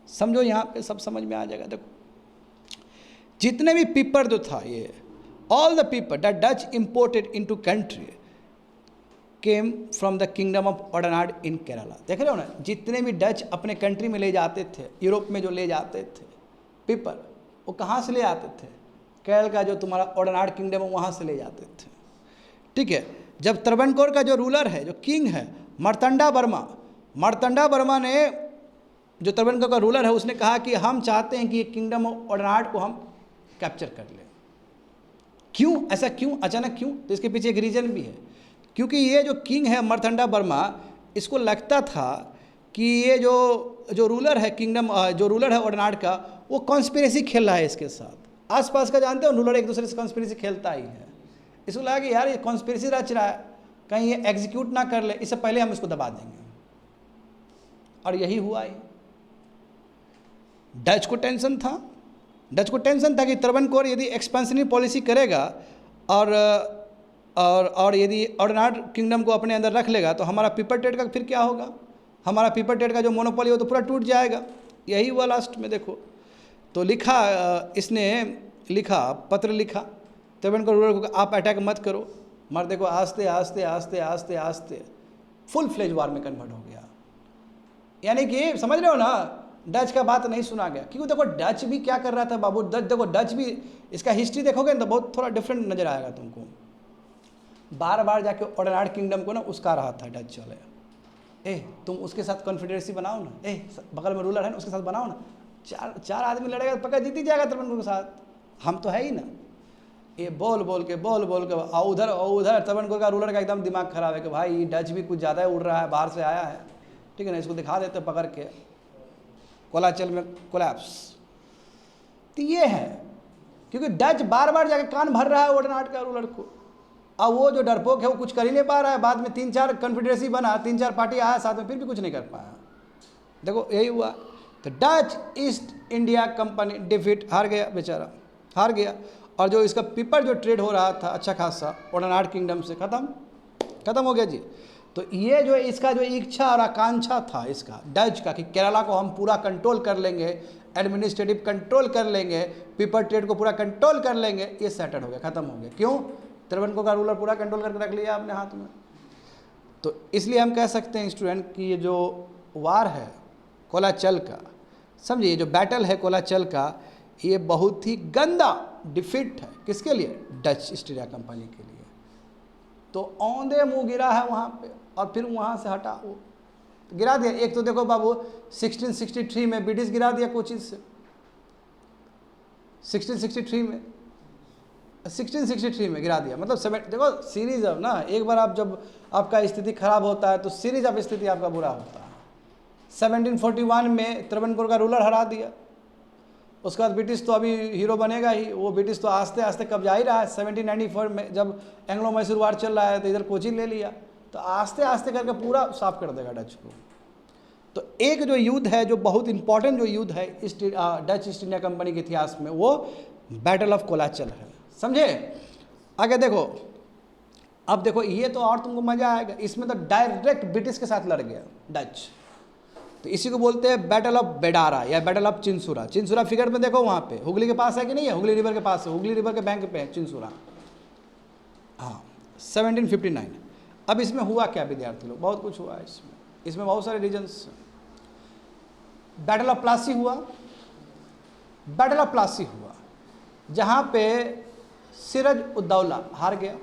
समझो यहाँ पे सब समझ में आ जाएगा। देखो जितने भी पीपर जो था ये, all the pepper that Dutch imported into country came from the kingdom of Odanad in Kerala. देख रहे हो ना, जितने भी डच अपने कंट्री में ले जाते थे, यूरोप में जो ले जाते थे पीपर, वो कहाँ से ले आते थे, केरल का जो तुम्हारा ओडेनाड किंगडम है वहाँ से ले जाते थे, ठीक है। जब त्रवणकोर का जो रूलर है, जो किंग है मार्तंडा वर्मा ने, जो त्रवणकोर का रूलर है, उसने कहा कि हम चाहते हैं कि ये किंगडम ऑफ ओडेनाड को हम कैप्चर कर लें। क्यों ऐसा, क्यों अचानक क्यों, तो इसके पीछे एक रीज़न भी है, क्योंकि ये जो किंग है मार्तंडा वर्मा, इसको लगता था कि ये जो रूलर है किंगडम, जो रूलर है ओडेनाड का, वो कॉन्स्पिरेसी खेल रहा है इसके साथ। आसपास का जानते हो रूलर एक दूसरे से कॉन्स्पिरेसी खेलता ही है, इसको लगा कि यार ये कॉन्स्पिरेसी रच रहा है, कहीं ये एग्जीक्यूट ना कर ले, इससे पहले हम इसको दबा देंगे। और यही हुआ ही। डच को टेंशन था कि त्रवणकोर यदि एक्सपेंशनरी पॉलिसी करेगा और यदि ओडेनाड किंगडम को अपने अंदर रख लेगा तो हमारा पीपर ट्रेड का फिर क्या होगा, हमारा पीपर ट्रेड का जो मोनोपोली हो तो पूरा टूट जाएगा। यही हुआ लास्ट में। देखो तो पत्र लिखा त्रवणकोर रूलर को, आप अटैक मत करो, मगर देखो आस्ते आस्ते फुल फ्लेज वार में कन्वर्ट हो गया। यानी कि समझ रहे हो ना, डच का बात नहीं सुना गया, क्योंकि देखो डच भी क्या कर रहा था बाबू, डच भी इसका हिस्ट्री देखोगे ना तो बहुत थोड़ा डिफरेंट नज़र आएगा तुमको। बार बार जाके ओडेनार्ड किंगडम को ना उसका रहा था डच वाले, तुम उसके साथ कॉन्फेडरेसी बनाओ ना, बगल में रूलर है ना उसके साथ बनाओ ना, चार आदमी लड़ेगा तो पक्का जीत ही जाएगा त्रिभुवन के साथ, हम तो है ही ना। ये बोल बोल के उधर त्रिभुवन का रूलर का एकदम दिमाग खराब है कि भाई डच भी कुछ ज़्यादा ही उड़ रहा है, बाहर से आया है, ठीक है ना, इसको दिखा देते पकड़ के, कोलाचल में कोलैप्स। तो ये है क्योंकि डच बार बार जाके कान भर रहा है ओडेनार्ड का रूलर को, अब वो जो डरपोक है वो कुछ कर ही नहीं पा रहा है। बाद में 3-4 कॉन्फेडरेसी बना, 3-4 पार्टी आया साथ में, फिर भी कुछ नहीं कर पाया। देखो यही हुआ। तो Dutch east India company defeat, हार गया बेचारा, हार गया। और जो इसका पेपर जो ट्रेड हो रहा था अच्छा खासा ओडेनार्ड किंगडम से, खत्म हो गया जी। तो ये जो इसका जो इच्छा और आकांक्षा था इसका डच का कि केरला को हम पूरा कंट्रोल कर लेंगे, एडमिनिस्ट्रेटिव कंट्रोल कर लेंगे, पेपर ट्रेड को पूरा कंट्रोल कर लेंगे, ये सेटल हो गया, खत्म हो गया। क्यों? त्रिभुवन का रूलर पूरा कंट्रोल करके रख लिया अपने हाथ में। तो इसलिए हम कह सकते हैं स्टूडेंट कि ये जो वार है कोलाचल का, समझिए जो बैटल है कोलाचल का, ये बहुत ही गंदा डिफीट है। किसके लिए? डच ईस्ट इंडिया कंपनी के लिए। तो औंधे मुंह गिरा है वहाँ पे, और फिर वहाँ से हटा वो गिरा दिया। एक तो देखो बाबू 1663 में ब्रिटिश गिरा दिया कोचिन से, 1663 में गिरा दिया। मतलब देखो सीरीज अब ना, एक बार आप जब आपका स्थिति खराब होता है तो सीरीज ऑफ स्थिति आपका बुरा होता है। 1741 में त्रिभुवन का रूलर हरा दिया, उसके बाद ब्रिटिश तो अभी हीरो बनेगा ही, वो ब्रिटिश तो आस्ते आस्ते कब्जा ही रहा है। 1794 में जब एंग्लो मैसूर वार चल रहा है तो इधर कोचिन ले लिया, तो आस्ते आस्ते करके पूरा साफ कर देगा डच को। तो एक जो युद्ध है, जो बहुत इंपॉर्टेंट जो युद्ध है डच ईस्ट इंडिया कंपनी के इतिहास में, वो बैटल ऑफ कोलाचल है, समझे। आगे देखो, अब देखो ये तो और तुमको मजा आएगा, इसमें तो डायरेक्ट ब्रिटिश के साथ लड़ गया डच। तो इसी को बोलते हैं बैटल ऑफ बेडारा या battle of Chinsurah. Chinsurah figure में देखो वहाँ पे हुगली के पास है कि नहीं है, हुगली रिवर के पास है, हुगली रिवर के बैंक पे है चिंसुरा। हाँ 1759। अब इसमें हुआ क्या विद्यार्थी लोग, बहुत कुछ हुआ है इसमें बहुत सारे रीजन्स। बैटल ऑफ प्लासी हुआ, बैटल ऑफ प्लासी हुआ जहाँ पे सिराज उद्दौला हार गया।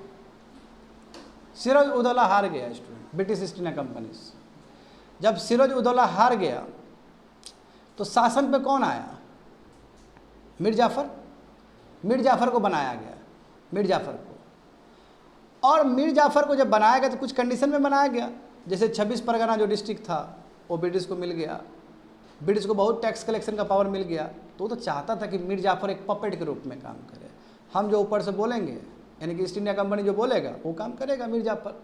सिराज उद्दौला हार गया student British East India company से। जब सिराज उद्दौला हार गया तो शासन पे कौन आया? मीर जाफर को बनाया गया, मीर जाफर को। और मीर जाफर को जब बनाया गया तो कुछ कंडीशन में बनाया गया, जैसे 26 परगना जो डिस्ट्रिक्ट था वो ब्रिटिश को मिल गया, ब्रिटिश को बहुत टैक्स कलेक्शन का पावर मिल गया। तो वो तो चाहता था कि मीर जाफर एक पपेट के रूप में काम करे, हम जो ऊपर से बोलेंगे यानी कि ईस्ट इंडिया कंपनी जो बोलेगा वो काम करेगा मीर जाफर।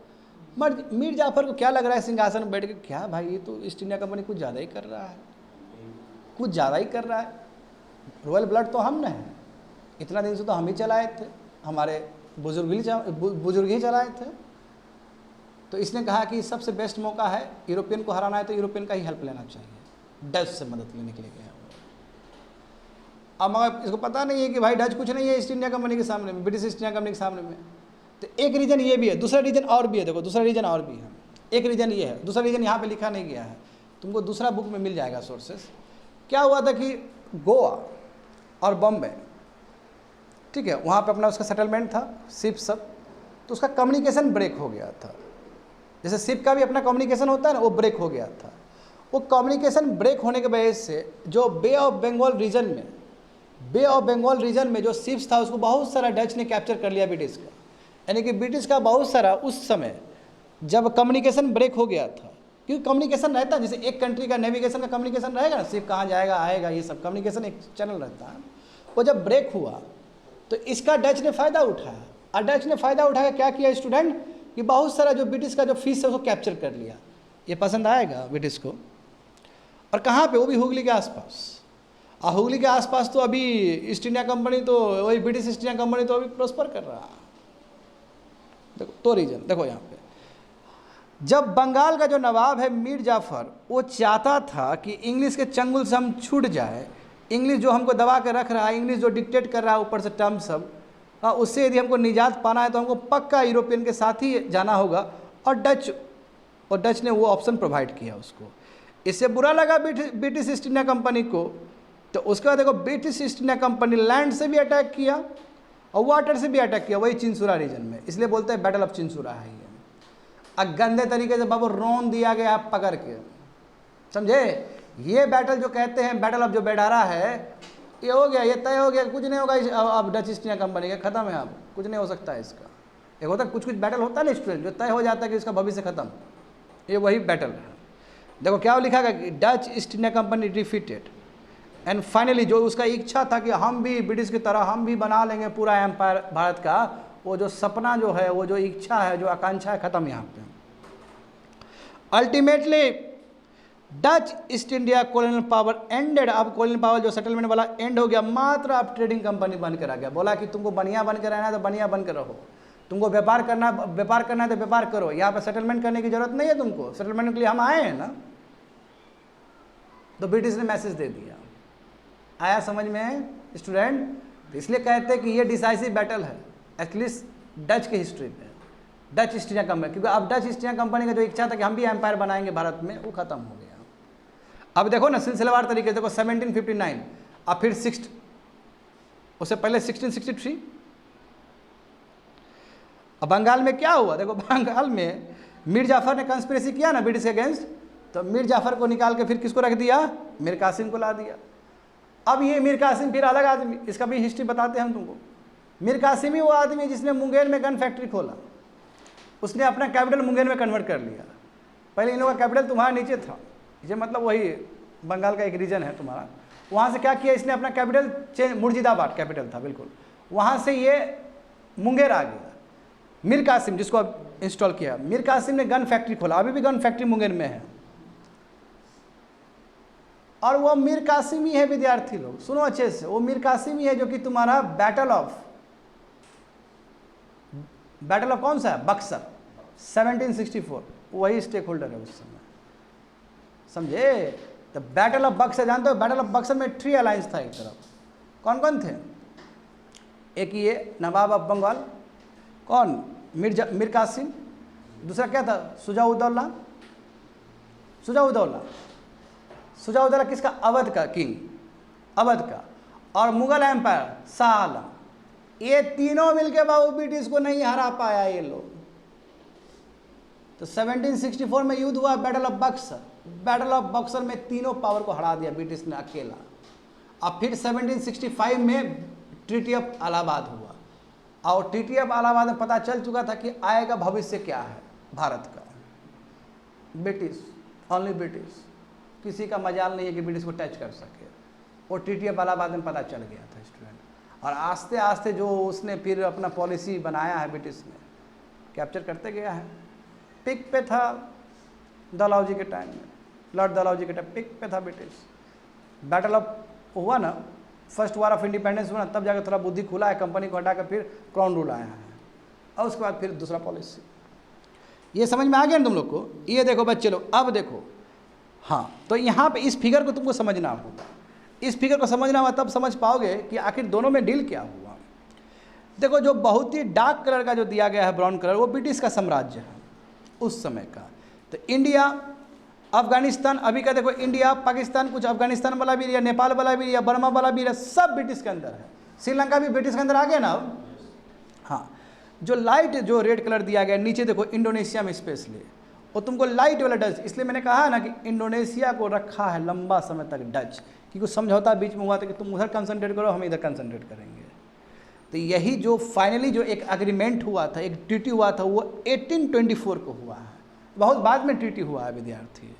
मगर मीर जाफर को क्या लग रहा है सिंहासन में बैठ के, क्या भाई ये तो ईस्ट इंडिया कंपनी कुछ ज़्यादा ही कर रहा है, कुछ ज़्यादा ही कर रहा है। रॉयल ब्लड तो हम न है, इतना दिन से तो हम ही चलाए थे, हमारे बुजुर्ग ही चलाए थे। तो इसने कहा कि सबसे बेस्ट मौका है, यूरोपियन को हराना है तो यूरोपियन का ही हेल्प लेना चाहिए, डच से मदद लेने के लिए गया। अब मगर इसको पता नहीं है कि भाई डच कुछ नहीं है ईस्ट इंडिया कंपनी के सामने में, ब्रिटिश ईस्ट इंडिया कंपनी के सामने में। तो एक रीजन ये भी है, दूसरा रीजन और भी है। देखो दूसरा रीजन और भी है, एक रीजन ये है, दूसरा रीजन यहाँ पे लिखा नहीं गया है, तुमको दूसरा बुक में मिल जाएगा सोर्सेस। क्या हुआ था कि गोवा और बॉम्बे, ठीक है, वहाँ पे अपना उसका सेटलमेंट था, शिप सब, तो उसका कम्युनिकेशन ब्रेक हो गया था। जैसे शिप का भी अपना कम्युनिकेशन होता है ना, वो ब्रेक हो गया था। वो कम्युनिकेशन ब्रेक होने के वजह से जो बे ऑफ बंगाल रीजन में जो शिप्स था उसको बहुत सारा डच ने कैप्चर कर लिया ब्रिटिश का। यानी कि ब्रिटिश का बहुत सारा उस समय जब कम्युनिकेशन ब्रेक हो गया था, क्योंकि कम्युनिकेशन रहता है, जैसे एक कंट्री का नेविगेशन का कम्युनिकेशन रहेगा ना, शिप कहाँ जाएगा आएगा, ये सब कम्युनिकेशन एक चैनल रहता है। वो जब ब्रेक हुआ तो इसका डच ने फ़ायदा उठाया, और डच ने फ़ायदा उठा के क्या किया स्टूडेंट, कि बहुत सारा जो ब्रिटिश का जो फीस है उसको कैप्चर कर लिया। ये पसंद आएगा ब्रिटिश को। और कहाँ पे? वो भी हुगली के आसपास। और हुगली के आसपास तो अभी ईस्ट इंडिया कंपनी तो वही ब्रिटिश ईस्ट इंडिया कंपनी तो अभी प्रॉस्पर कर रहा है। देखो तो रीजन देखो यहाँ पे, जब बंगाल का जो नवाब है मीर जाफर, वो चाहता था कि इंग्लिश के चंगुल से हम छूट जाए, इंग्लिश जो हमको दबा के रख रहा है, इंग्लिश जो डिक्टेट कर रहा है ऊपर से टर्म सब, उससे यदि हमको निजात पाना है तो हमको पक्का यूरोपियन के साथ ही जाना होगा। और डच ने वो ऑप्शन प्रोवाइड किया उसको। इससे बुरा लगा ब्रिटिश ईस्ट इंडिया कंपनी को, तो उसके बाद देखो British East India company land से भी अटैक किया और वाटर से भी अटैक किया, वही चिंसुरा रीजन में, इसलिए बोलते हैं बैटल ऑफ चिंसुरा है ये। अब गंदे तरीके से बाबू रोन दिया गया आप पकड़ के, समझे। ये बैटल जो कहते हैं बैटल ऑफ जो बेडारा है, ये हो गया, ये तय हो गया, कुछ नहीं होगा अब डच ईस्ट इंडिया कंपनी का, खत्म है, अब कुछ नहीं हो सकता है इसका। एक होता है कुछ बैटल होता है ना स्टूडेंट, जो तय हो जाता है कि इसका भविष्य खत्म, ये वही बैटल है। देखो क्या लिखा गया कि Dutch east India company defeated and finally, जो उसका इच्छा था कि हम भी ब्रिटिश की तरह हम भी बना लेंगे पूरा एम्पायर भारत का, वो जो सपना जो है, वो जो इच्छा है, जो आकांक्षा है, खत्म यहाँ पे। Ultimately Dutch east India colonial power ended. अब कॉलोनियल पावर जो सेटलमेंट वाला एंड हो गया, मात्र अब ट्रेडिंग कंपनी बन कर आ गया। बोला कि तुमको बनिया बन कर रहना है तो बनिया बन कर रहो, तुमको व्यापार करना है तो व्यापार करो, यहाँ पे सेटलमेंट करने की जरूरत नहीं है तुमको, सेटलमेंट के लिए हम आए हैं ना। तो ब्रिटिश ने मैसेज दे दिया। आया समझ में स्टूडेंट। इसलिए कहते हैं कि ये डिसाइसिव बैटल है एटलीस्ट डच की हिस्ट्री में, डच ईस्ट इंडिया कंपनी, क्योंकि अब डच ईस्ट इंडिया कंपनी का जो इच्छा था कि हम भी एम्पायर बनाएंगे भारत में, वो खत्म हो गया। अब देखो ना सिलसिलेवार तरीके से, देखो 1759, अब फिर उससे पहले 1663। अब बंगाल में क्या हुआ, देखो बंगाल में मीर जाफर ने कंस्पिरेसी किया ना ब्रिटिश के अगेंस्ट, तो मीर जाफर को निकाल के फिर किसको रख दिया, मीर कासिम को ला दिया। अब ये मीर कासिम फिर अलग आदमी, इसका भी हिस्ट्री बताते हैं हम तुमको। मीर कासिम ही वो आदमी जिसने मुंगेर में गन फैक्ट्री खोला, उसने अपना कैपिटल मुंगेर में कन्वर्ट कर लिया। पहले इन लोगों का कैपिटल तुम्हारा नीचे था, ये मतलब वही बंगाल का एक रीजन है तुम्हारा, वहाँ से क्या किया इसने, अपना कैपिटल चेंज, मुर्शिदाबाद कैपिटल था बिल्कुल, वहाँ से ये मुंगेर आ गया। मीर कासिम जिसको अब इंस्टॉल किया, मीर कासिम ने गन फैक्ट्री खोला, अभी भी गन फैक्ट्री मुंगेर में है। और वो मीर कासिम ही है, विद्यार्थी लोग सुनो अच्छे से, वो मीर कासिम ही है जो कि तुम्हारा बैटल ऑफ कौन सा है, बक्सर 1764, वही स्टेक होल्डर है उस समय, समझे। तो बैटल ऑफ बक्सर जानते हो, बैटल ऑफ बक्सर में 3 अलायंस था। एक तरफ कौन कौन थे, एक ये नवाब ऑफ बंगाल कौन, मीर कासिम, दूसरा क्या था, सुजाउद्दौला किसका, अवध का किंग, अवध का, और मुगल एम्पायर शाह आलम। ये तीनों मिलके बाबू ब्रिटिश को नहीं हरा पाया ये लोग। तो 1764 में युद्ध हुआ battle of Buxar, battle of Buxar में तीनों पावर को हरा दिया ब्रिटिश ने अकेला। अब फिर 1765 में ट्रीटी ऑफ इलाहाबाद हुआ, और ट्रीटी ऑफ इलाहाबाद में पता चल चुका था कि आएगा भविष्य क्या है भारत का, ब्रिटिश, ओनली ब्रिटिश, किसी का मजाल नहीं है कि ब्रिटिश को टच कर सके। और ट्रीटी ऑफ इलाहाबाद में पता चल गया था स्टूडेंट। और आस्ते आस्ते जो उसने फिर अपना पॉलिसी बनाया है ब्रिटिश ने, कैप्चर करते गया है। पिक पे था डलहौजी के टाइम में, लॉर्ड डलहौजी के टाइम पिक पे था ब्रिटिश। बैटल ऑफ हुआ ना, फर्स्ट वार ऑफ इंडिपेंडेंस हुआ ना, तब जाकर थोड़ा बुद्धि खुला है, कंपनी को हटाकर फिर क्राउन रूल आया है, और उसके बाद फिर दूसरा पॉलिसी। ये समझ में आ गया ना तुम लोग को। ये देखो बच्चे लोग, अब देखो, हाँ, तो यहाँ पे इस फिगर को तुमको समझना होगा। इस फिगर को समझना होगा तब समझ पाओगे कि आखिर दोनों में डील क्या हुआ। देखो जो बहुत ही डार्क कलर का जो दिया गया है, ब्राउन कलर, वो ब्रिटिश का साम्राज्य है उस समय का। तो इंडिया, अफगानिस्तान, अभी का देखो इंडिया, पाकिस्तान, कुछ अफगानिस्तान वाला भी, या नेपाल वाला भी, या बर्मा वाला भी, सब ब्रिटिश के अंदर है। श्रीलंका भी ब्रिटिश के अंदर आ गया ना अब। हाँ, जो लाइट जो रेड कलर दिया गया नीचे देखो, इंडोनेशिया में स्पेशली, और तुमको लाइट वाला डच, इसलिए मैंने कहा ना कि इंडोनेशिया को रखा है लंबा समय तक डच, क्योंकि समझौता बीच में हुआ था कि तुम उधर कंसंट्रेट करो, हम इधर कंसंट्रेट करेंगे। तो यही जो फाइनली जो एक एग्रीमेंट हुआ था, एक ट्रीटी हुआ था, वो 1824 को हुआ है। बहुत बाद में ट्रीटी हुआ है विद्यार्थी।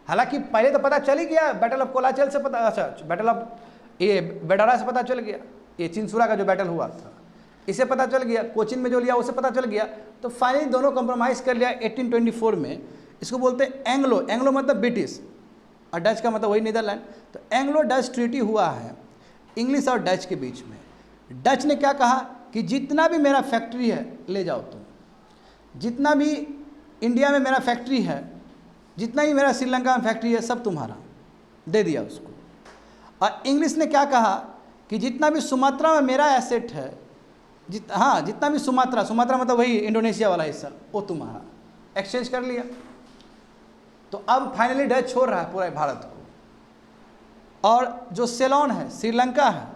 हालांकि पहले तो पता चल ही गया, बैटल ऑफ कोलाचल से पता, अच्छा बैटल ऑफ ये बेडारा से पता चल गया, ये चिंसुरा का जो बैटल हुआ था इसे पता चल गया, कोचिन में जो लिया उसे पता चल गया। तो फाइनली दोनों कंप्रोमाइज़ कर लिया 1824 में। इसको बोलते हैं एंग्लो, एंग्लो मतलब ब्रिटिश, और डच का मतलब वही नीदरलैंड। तो एंग्लो डच ट्रीटी हुआ है इंग्लिश और डच के बीच में। डच ने क्या कहा कि जितना भी मेरा फैक्ट्री है ले जाओ तुम, जितना भी इंडिया में मेरा फैक्ट्री है, जितना ही मेरा श्रीलंका में फैक्ट्री है, सब तुम्हारा, दे दिया उसको। और इंग्लिश ने क्या कहा कि जितना भी सुमात्रा में मेरा एसेट है, जितना भी सुमात्रा मतलब वही इंडोनेशिया वाला हिस्सा, वो तुम्हारा, एक्सचेंज कर लिया। तो अब फाइनली डच छोड़ रहा है पूरे भारत को। और जो सेलोन है, श्रीलंका है,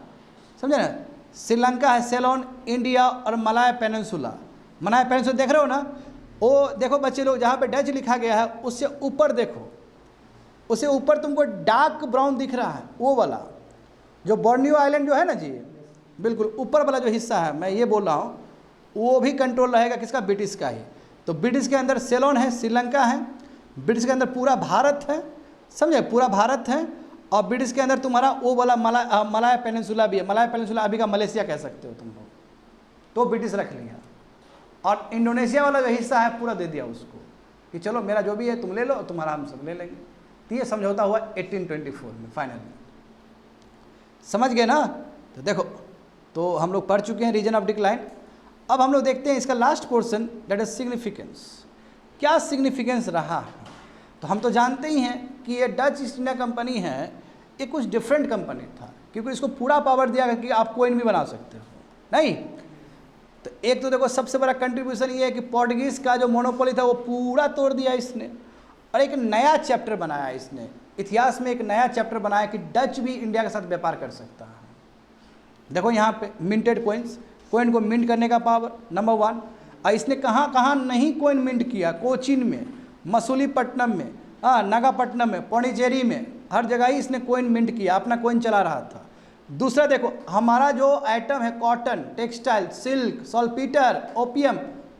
समझे ना, श्रीलंका है, सेलोन, इंडिया और मलाया पेनिनसुला। मलाया पेनिनसुला देख रहे हो ना, वो देखो बच्चे लोग जहाँ पे डच लिखा गया है उससे ऊपर देखो, उससे ऊपर तुमको डार्क ब्राउन दिख रहा है, वो वाला जो बोर्नियो आइलैंड जो है ना जी, बिल्कुल ऊपर वाला जो हिस्सा है, मैं ये बोल रहा हूँ, वो भी कंट्रोल रहेगा किसका? ब्रिटिश का ही। तो ब्रिटिश के अंदर सेलोन है, श्रीलंका है, ब्रिटिश के अंदर पूरा भारत है, समझे, पूरा भारत है, और ब्रिटिश के अंदर तुम्हारा वो वाला मलाया पेनिनसुला भी है। मलाया पेनिनसुला अभी का मलेशिया कह सकते हो तुम लोग, तो ब्रिटिश रख लिया। और इंडोनेशिया वाला जो हिस्सा है पूरा दे दिया उसको कि चलो मेरा जो भी है तुम ले लो, तुम्हारा हम सब ले लेंगे। तो ये समझौता हुआ 1824 में फाइनल में, समझ गए ना। तो देखो, तो हम लोग पढ़ चुके हैं रीजन ऑफ डिक्लाइन। अब हम लोग देखते हैं इसका last portion, that is significance. क्या सिग्निफिकेंस रहा है? तो हम तो जानते ही हैं कि ये डच ईस्ट इंडिया कंपनी है, ये कुछ डिफरेंट कंपनी था, क्योंकि इसको पूरा पावर दिया गया कि आप कोइन भी बना सकते हो, नहीं। तो एक तो देखो सबसे बड़ा कंट्रीब्यूशन ये है कि पोर्टुगीज़ का जो मोनोपोली था वो पूरा तोड़ दिया इसने, और एक नया चैप्टर बनाया इसने, इतिहास में एक नया चैप्टर बनाया कि डच भी इंडिया के साथ व्यापार कर सकता है। देखो यहाँ पे मिंटेड कोइंस, कोइन को मिंट करने का पावर नंबर 1। और इसने कहाँ कहाँ नहीं कोइन मिंट किया? कोचीन में, मसूलीपट्टनम में, नागापट्टनम में, पौंडीचेरी में, हर जगह ही इसने कोइन मिंट किया, अपना कोइन चला रहा था। दूसरा देखो, हमारा जो आइटम है कॉटन, टेक्सटाइल, सिल्क, सॉल्पीटर, ओपियम,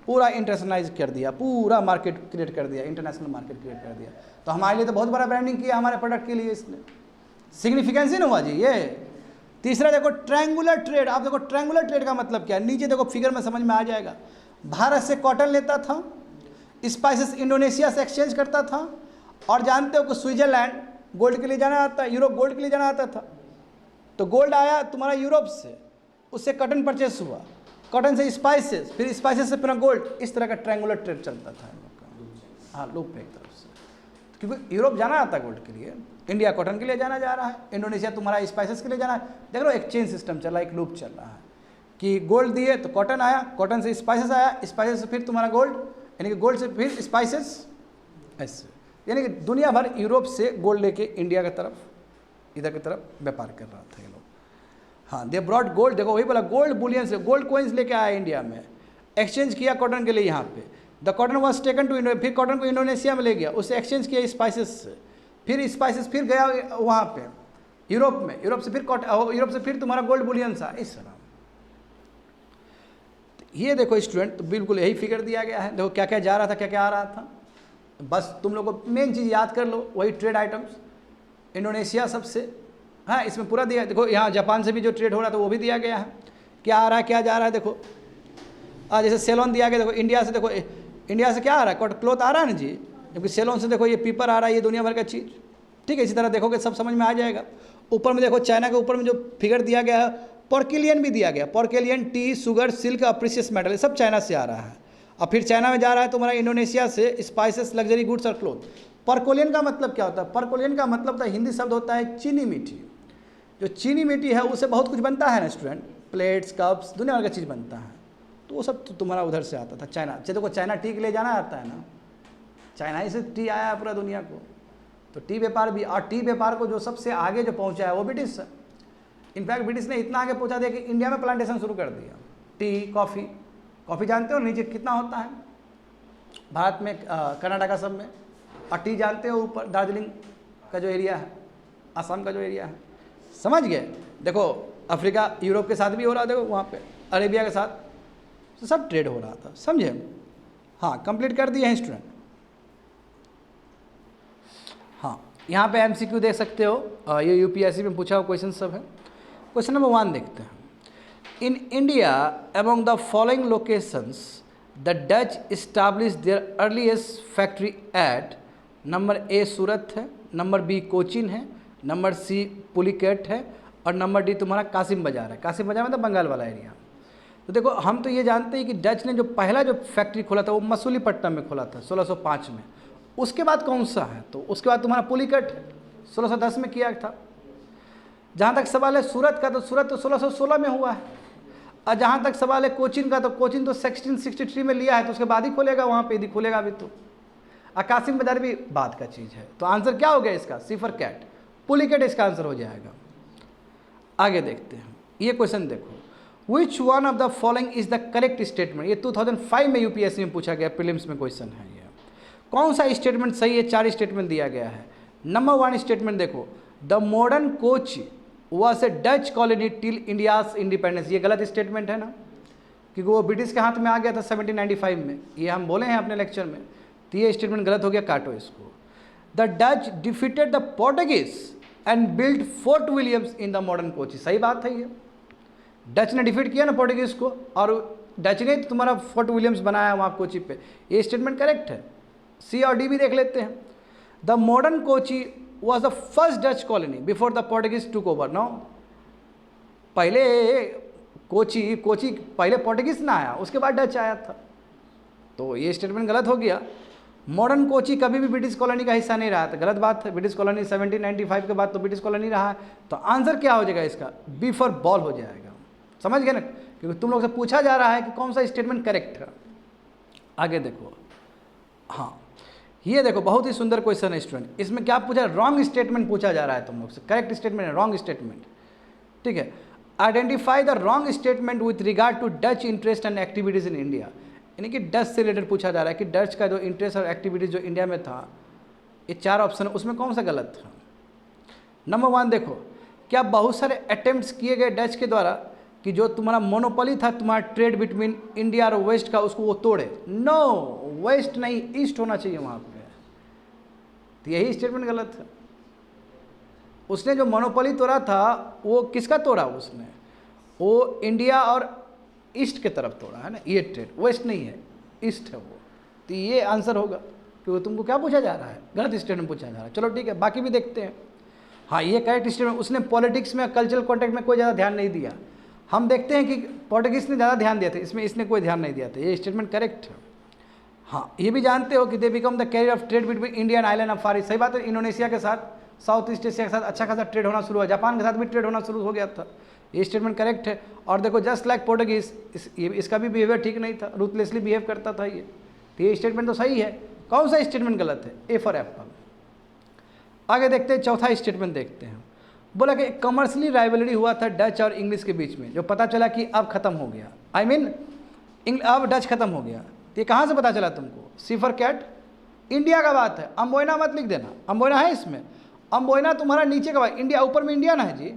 पूरा इंटरनेशनलाइज कर दिया, पूरा मार्केट क्रिएट कर दिया, इंटरनेशनल मार्केट क्रिएट कर दिया। तो हमारे लिए तो बहुत बड़ा ब्रांडिंग किया हमारे प्रोडक्ट के लिए इसने, सिग्निफिकेंस ही ना हुआ जी ये। तीसरा देखो ट्रायंगुलर ट्रेड। आप देखो ट्रायंगुलर ट्रेड का मतलब क्या है, नीचे देखो फिगर में समझ में आ जाएगा। भारत से कॉटन लेता था, स्पाइसेस इंडोनेशिया से एक्सचेंज करता था, और जानते हो कि स्विट्जरलैंड गोल्ड के लिए जाना आता, यूरोप गोल्ड के लिए जाना आता था। तो गोल्ड आया तुम्हारा यूरोप से, उससे कॉटन परचेस हुआ, कॉटन से स्पाइसेस, फिर स्पाइसेस से फिर गोल्ड, इस तरह का ट्रायंगुलर ट्रेड चलता था हम लोग का। हाँ, लूप पे एक तरफ से, क्योंकि यूरोप जाना आता गोल्ड के लिए, इंडिया कॉटन के लिए जाना जा रहा है, इंडोनेशिया तुम्हारा स्पाइसेस के लिए जाना है। देख लो एक चेन सिस्टम चल रहा है, एक लूप चल रहा है कि गोल्ड दिए तो कॉटन आया, कॉटन से स्पाइसेस आया, स्पाइसेस से फिर तुम्हारा गोल्ड, यानी कि गोल्ड से फिर स्पाइसेस, ऐसे यानी कि दुनिया भर यूरोप से गोल्ड लेके इंडिया की तरफ, इधर की तरफ व्यापार कर रहा था ये लोग। हाँ, दे ब्रॉड गोल्ड, देखो वही बोला, गोल्ड बुलियन से गोल्ड कोइंस लेके आया इंडिया में, एक्सचेंज किया कॉटन के लिए यहाँ पे। The cotton was taken to Indo, फिर कॉटन को इंडोनेशिया में ले गया, उससे एक्सचेंज किया स्पाइसेस से, फिर स्पाइसेस फिर गया वहाँ पे यूरोप में, यूरोप से फिर तुम्हारा गोल्ड बुलियन सा, इस तरह। ये देखो स्टूडेंट, तो बिल्कुल यही फिगर दिया गया है। देखो क्या क्या जा रहा था, क्या क्या आ रहा था, बस तुम लोग को मेन चीज़ याद कर लो, वही ट्रेड आइटम्स, इंडोनेशिया सबसे, हाँ इसमें पूरा दिया। देखो यहाँ जापान से भी जो ट्रेड हो रहा था वो भी दिया गया है, क्या आ रहा है क्या जा रहा है। देखो जैसे सेलोन दिया गया, देखो इंडिया से, देखो इंडिया से क्या आ रहा है, क्लॉथ आ रहा है ना जी, क्योंकि सेलोन से देखो ये पेपर आ रहा है, ये दुनिया भर का चीज़, ठीक है। इसी तरह देखोगे सब समझ में आ जाएगा। ऊपर में देखो चाइना के ऊपर में जो फिगर दिया गया है, पोर्केलियन भी दिया गया, पोर्केलियन, टी, शुगर, सिल्क और प्रीशियस मेटल, सब चाइना से आ रहा है। और फिर चाइना में जा रहा है तुम्हारा इंडोनेशिया से स्पाइसेस, लग्जरी गुड्स और क्लोथ। पर्कोलियन का मतलब क्या होता है? पर्कोलियन का मतलब था, हिंदी शब्द होता है चीनी मीठी। जो चीनी मीठी है उससे बहुत कुछ बनता है ना स्टूडेंट, प्लेट्स, कप्स, दुनिया भर का चीज़ बनता है। तो वो सब तो तुम्हारा उधर से आता था, चाइना। जैसे को चाइना टी के लिए जाना आता है ना, चाइना ही से टी आया है पूरा दुनिया को। तो टी व्यापार भी, और टी व्यापार को जो सबसे आगे जो पहुंचा है वो ब्रिटिश है। इनफैक्ट ब्रिटिश ने इतना आगे पहुंचा दिया कि इंडिया में प्लांटेशन शुरू कर दिया। टी, कॉफ़ी, कॉफ़ी जानते हो नीचे कितना होता है भारत में, कर्नाटका सब में। और टी जानते हो ऊपर दार्जिलिंग का जो एरिया है, असम का जो एरिया है, समझ गए। देखो अफ्रीका यूरोप के साथ भी हो रहा था, देखो वहाँ पे अरेबिया के साथ, तो सब ट्रेड हो रहा था, समझे। हाँ, कंप्लीट कर दिए हैं स्टूडेंट। हाँ, यहाँ पे एमसीक्यू देख सकते हो, ये यूपीएससी में पूछा हुआ क्वेश्चन सब है। क्वेश्चन नंबर 1 देखते हैं। In India among the following locations the Dutch establish their earliest factory at, number A Surat है, नंबर बी कोचीन है, नंबर सी पुलिकेट है, और नंबर डी तुम्हारा कासिम बाजार है। कासिम बाजार मतलब बंगाल वाला एरिया। तो देखो हम तो ये जानते हैं कि डच ने जो पहला जो फैक्ट्री खोला था वो मसूलीपट्टनम में खोला था 1605 में। उसके बाद कौन सा है? तो उसके बाद तुम्हारा पुलिकेट 1610 में किया था। जहाँ तक सवाल है सूरत का, तो सूरत तो 1616 में हुआ है। और जहाँ तक सवाल है कोचीन का, तो कोचीन तो 1663 में लिया है, तो उसके बाद ही खोलेगा, वहाँ पे यदि खोलेगा अभी तो। और कासिम बाजार भी बात का चीज़ है। तो आंसर क्या हो गया इसका? सी फॉर कैट, पुलिकेट इसका आंसर हो जाएगा। आगे देखते हैं ये क्वेश्चन देखो। Which one of the following is the correct statement. ये 2005 में यूपीएससी में पूछा गया, प्रीलिम्स में क्वेश्चन है ये। कौन सा स्टेटमेंट सही है? 4 स्टेटमेंट दिया गया है। नंबर 1 स्टेटमेंट देखो, the modern Kochi was a Dutch colony till India's independence. ये गलत स्टेटमेंट है ना, क्योंकि वो ब्रिटिश के हाथ में आ गया था 1795 में, ये हम बोले हैं अपने लेक्चर में। तो ये स्टेटमेंट गलत हो गया, काटो इसको। The Dutch defeated the Portuguese and build fort Williams in the modern Kochi. सही बात है ये, डच ने डिफीट किया ना पोर्टुगीज को, और डच ने तुम्हारा फोर्ट विलियम्स बनाया वहाँ कोची पे। ये स्टेटमेंट करेक्ट है। सी और डी भी देख लेते हैं। The modern Kochi was the first Dutch colony before the Portuguese took over. No, पहले कोची पहले पोर्टुगीज ना आया, उसके बाद डच आया था, तो ये स्टेटमेंट गलत हो गया। मॉडर्न कोची कभी भी ब्रिटिश कॉलोनी का हिस्सा नहीं रहा था, गलत बात है। ब्रिटिश कॉलोनी 1795 के बाद तो ब्रिटिश कॉलोनी रहा है, तो आंसर क्या हो जाएगा इसका? बी फॉर बॉल हो जाएगा। समझ गए ना, क्योंकि तुम लोग से पूछा जा रहा है कि कौन सा स्टेटमेंट करेक्ट है। आगे देखो, हाँ ये देखो बहुत ही सुंदर क्वेश्चन है स्टूडेंट। इसमें क्या पूछा? रॉन्ग स्टेटमेंट पूछा जा रहा है तुम लोग से। करेक्ट स्टेटमेंट है, रॉन्ग स्टेटमेंट। ठीक है, identify the wrong statement with regard to Dutch interest and activities in India. यानी कि डच से रिलेटेड पूछा जा रहा है कि डच का जो इंटरेस्ट और एक्टिविटीज़ जो इंडिया में था, ये 4 ऑप्शन, उसमें कौन सा गलत था? नंबर 1 देखो, क्या बहुत सारे अटेम्प्ट्स किए गए डच के द्वारा कि जो तुम्हारा मोनोपोली था तुम्हारा ट्रेड बिटवीन इंडिया और वेस्ट का, उसको वो तोड़े? नो, वेस्ट नहीं, ईस्ट होना चाहिए वहाँ पे। तो यही स्टेटमेंट गलत है। उसने जो मोनोपोली तोड़ा था वो किसका तोड़ा? उसने वो इंडिया और ईस्ट के तरफ तोड़ा है ना, ये ट्रेड। वेस्ट नहीं है, ईस्ट है वो। तो ये आंसर होगा, क्योंकि तुमको क्या पूछा जा रहा है? गलत स्टेटमेंट पूछा जा रहा है। चलो ठीक है, बाकी भी देखते हैं। हाँ ये करेक्ट स्टेटमेंट। उसने पॉलिटिक्स में, कल्चरल कॉन्टेक्ट में कोई ज़्यादा ध्यान नहीं दिया। हम देखते हैं कि पोर्टुगीज ने ज़्यादा ध्यान दिया था, इसमें इसने कोई ध्यान नहीं दिया था। ये स्टेटमेंट करेक्ट है। हाँ ये भी जानते हो कि they become the carrier of trade between India and island of far east. सही बात है, इंडोनेशिया के साथ, साउथ ईस्ट एशिया के साथ अच्छा खासा ट्रेड होना शुरू हुआ, जापान के साथ भी ट्रेड होना शुरू हो गया था। ये स्टेटमेंट करेक्ट है। और देखो जस्ट लाइक पोर्टुगीज, इसका भी बिहेवियर ठीक नहीं था, रूथलेसली बिहेव करता था ये। तो ये स्टेटमेंट तो सही है। कौन सा स्टेटमेंट गलत है? A for Apple. आगे देखते हैं, चौथा स्टेटमेंट देखते हैं। बोला कि कमर्शियली राइवलरी हुआ था डच और इंग्लिश के बीच में, जो पता चला कि अब खत्म हो गया। आई मीन अब डच खत्म हो गया। तो ये कहाँ से पता चला तुमको? सी फॉर कैट, इंडिया का बात है। अम्बोइना मत लिख देना, अम्बोइना है इसमें। अम्बोइना तुम्हारा नीचे का बात, इंडिया ऊपर में इंडिया ना है जी।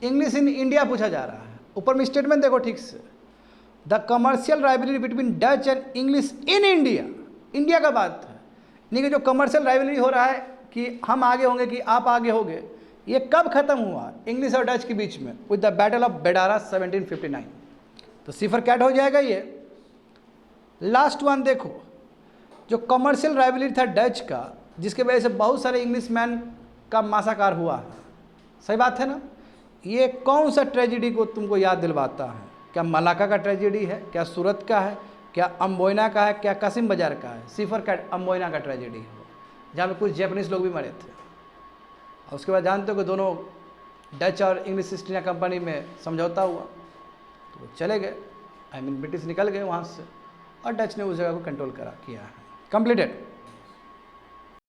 इंग्लिश इन इंडिया पूछा जा रहा है। ऊपर में स्टेटमेंट देखो ठीक से, the commercial rivalry between Dutch and English in India, India का बात है। यानी कि जो कमर्शियल राइवलरी हो रहा है कि हम आगे होंगे कि आप आगे होंगे, ये कब खत्म हुआ? इंग्लिश और डच के बीच में, विद द बैटल ऑफ बेडारा 1759। तो सी फॉर कैट हो जाएगा ये। लास्ट वन देखो, जो कमर्शियल राइवलरी था डच का, जिसके वजह से बहुत सारे इंग्लिश मैन का मासाकार हुआ है। सही बात है ना। ये कौन सा ट्रेजिडी को तुमको याद दिलवाता है? क्या मलाका का ट्रेजिडी है? क्या सूरत का है? क्या अम्बोइना का है? क्या कासिम बाजार का है? सी फॉर कैट अम्बोइना का ट्रेजिडी है, जहाँ पे कुछ जैपनीज लोग भी मरे थे। और उसके बाद जानते हो कि दोनों डच और इंग्लिश ईस्ट इंडिया कंपनी में समझौता हुआ, तो वो चले गए। आई मीन ब्रिटिश निकल गए वहाँ से, और डच ने उस जगह को कंट्रोल किया है। कंप्लीटेड।